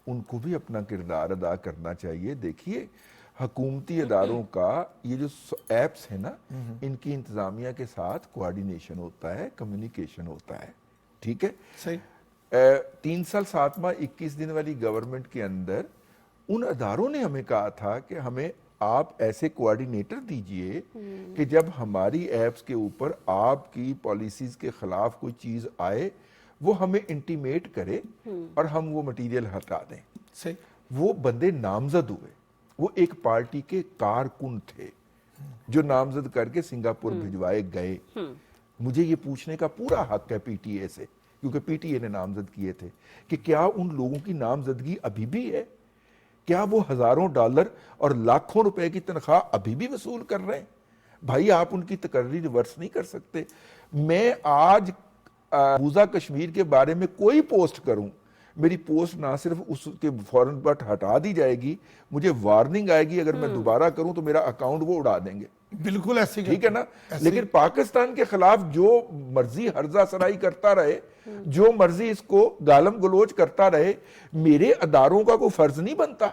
C: ان کو بھی اپنا کردار ادا کرنا چاہیے. دیکھیے حکومتی اداروں کا یہ جو ایپس ہیں نا, ان کی انتظامیہ کے ساتھ کوارڈینیشن ہوتا ہے, کمیونیکیشن ہوتا ہے, ٹھیک ہے.
B: صحیح.
C: 3 سال 7 ماہ 21 دن والی گورنمنٹ کے اندر ان اداروں نے ہمیں کہا تھا کہ ہمیں آپ ایسے کوارڈینیٹر دیجئے کہ جب ہماری ایپس کے اوپر آپ کی پالیسیز کے خلاف کوئی چیز آئے وہ ہمیں انٹیمیٹ کرے اور ہم وہ مٹیریل ہٹا دیں.
B: صحیح.
C: وہ بندے نامزد ہوئے, وہ ایک پارٹی کے کارکن تھے, جو نامزد کر کے سنگاپور بھجوائے گئے. مجھے یہ پوچھنے کا پورا حق ہے پی ٹی اے سے, کیونکہ پی ٹی اے نے نامزد کیے تھے, کہ کیا ان لوگوں کی نامزدگی ابھی بھی ہے؟ کیا وہ ہزاروں ڈالر اور لاکھوں روپے کی تنخواہ ابھی بھی وصول کر رہے ہیں؟ بھائی آپ ان کی تقرری ریورس نہیں کر سکتے. میں آج مقبوضہ کشمیر کے بارے میں کوئی پوسٹ کروں, میری پوسٹ نہ صرف اس کے فوراً بٹ ہٹا دی جائے گی, مجھے وارننگ آئے گی اگر میں دوبارہ کروں تو میرا اکاؤنٹ وہ اڑا دیں گے.
B: بالکل ایسے
C: ٹھیک ہے نا. لیکن پاکستان کے خلاف جو مرضی ہرزہ سرائی کرتا رہے, جو مرضی اس کو گالم گلوچ کرتا رہے, میرے اداروں کا کوئی فرض نہیں بنتا.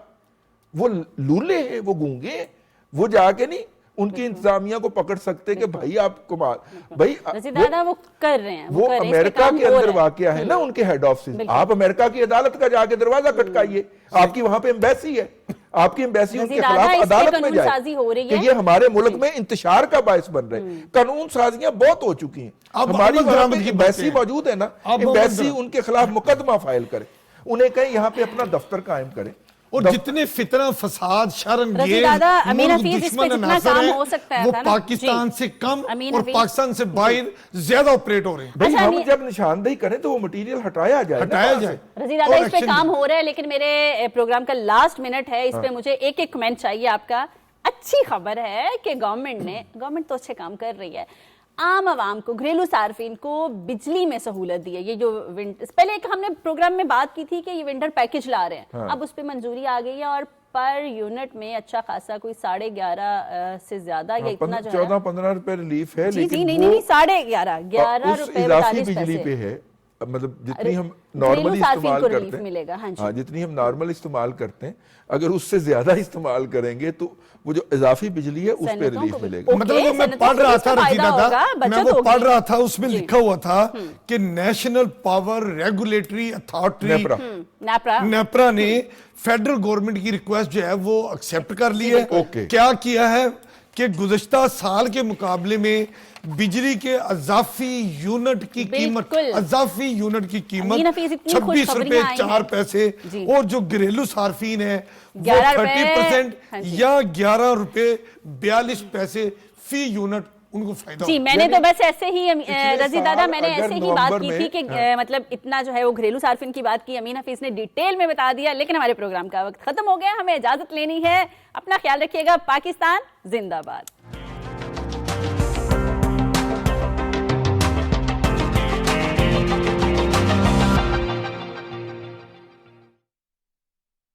C: وہ لولے ہیں, وہ گونگے ہیں, وہ جا کے نہیں ان کی انتظامیہ کو پکڑ سکتے کہ بھائی آپ کمال, بھائی
A: وہ کر رہے ہیں,
C: وہ امریکہ کے اندر واقعہ ہے نا ان کے ہیڈ آفس. آپ امریکہ کی عدالت کا جا کے دروازہ کٹکائیے, آپ کی وہاں پہ ایمبیسی ہے, آپ کی ایمبیسی ان کے خلاف عدالت میں جائے کہ یہ ہمارے ملک میں انتشار کا باعث بن رہے ہیں. قانون سازیاں بہت ہو چکی ہیں, ہماری وہاں پہ ایمبیسی موجود ہے نا, ایمبیسی ان کے خلاف مقدمہ فائل کرے, انہیں کہیں یہاں پہ اپنا دفتر قائم کرے.
B: اور جتنے فتنہ فساد شرنگیز
A: امین حفیظ اس پہ جتنا کام ہو سکتا ہے
B: وہ پاکستان سے کم اور پاکستان سے باہر زیادہ آپریٹ ہو رہے ہیں.
C: بھئی ہم جب نشاندہی کریں تو وہ مٹیریل ہٹایا جائے.
A: رضی دادا اس پہ کام ہو رہا ہے, لیکن میرے پروگرام کا لاسٹ منٹ ہے, اس پہ مجھے ایک ایک کمنٹ چاہیے آپ کا. اچھی خبر ہے کہ گورنمنٹ تو اچھے کام کر رہی ہے, عام عوام کو, گھریلو صارفین کو بجلی میں سہولت دی ہے. یہ جو پہلے ایک ہم نے پروگرام میں بات کی تھی کہ یہ ونٹر پیکج لا رہے ہیں, اب اس پہ منظوری آ گئی ہے اور پر یونٹ میں اچھا خاصا کوئی 11.5 سے زیادہ یا اتنا جو ہے
C: 14-15 روپے ریلیف ہے.
A: لیکن نہیں 11.5 روپے
C: اضافی بجلی پہ ہے, مطلب جتنی ہم نارملی استعمال کرتے ہیں, جتنی ہم نارمل استعمال کرتے ہیں, اگر اس سے زیادہ استعمال کریں گے تو وہ جو اضافی بجلی ہے اس پہ ریلیف ملے گا.
B: مطلب میں پڑھ رہا تھا رضیدہ دا, میں وہ پڑھ رہا تھا, اس میں لکھا ہوا تھا کہ national power regulatory authority NEPRA نے فیڈرل گورنمنٹ کی ریکویسٹ جو ہے وہ ایکسپٹ کر لی ہے. کیا کیا ہے کہ گزشتہ سال کے مقابلے میں بجلی کے اضافی یونٹ کی قیمت 26 روپے 4 پیسے اور جو گھریلو صارفین ہیں وہ 30% یا 11 روپے 42 پیسے فی یونٹ ان کو فائدہ.
A: جی میں نے تو بس ایسے ہی رضی دادا میں نے ایسے ہی بات کی تھی کہ مطلب اتنا جو ہے وہ گھریلو صارفین کی بات کی, امین حفیظ نے ڈیٹیل میں بتا دیا. لیکن ہمارے پروگرام کا وقت ختم ہو گیا, ہمیں اجازت لینی ہے. اپنا خیال رکھیے گا. پاکستان زندہ باد.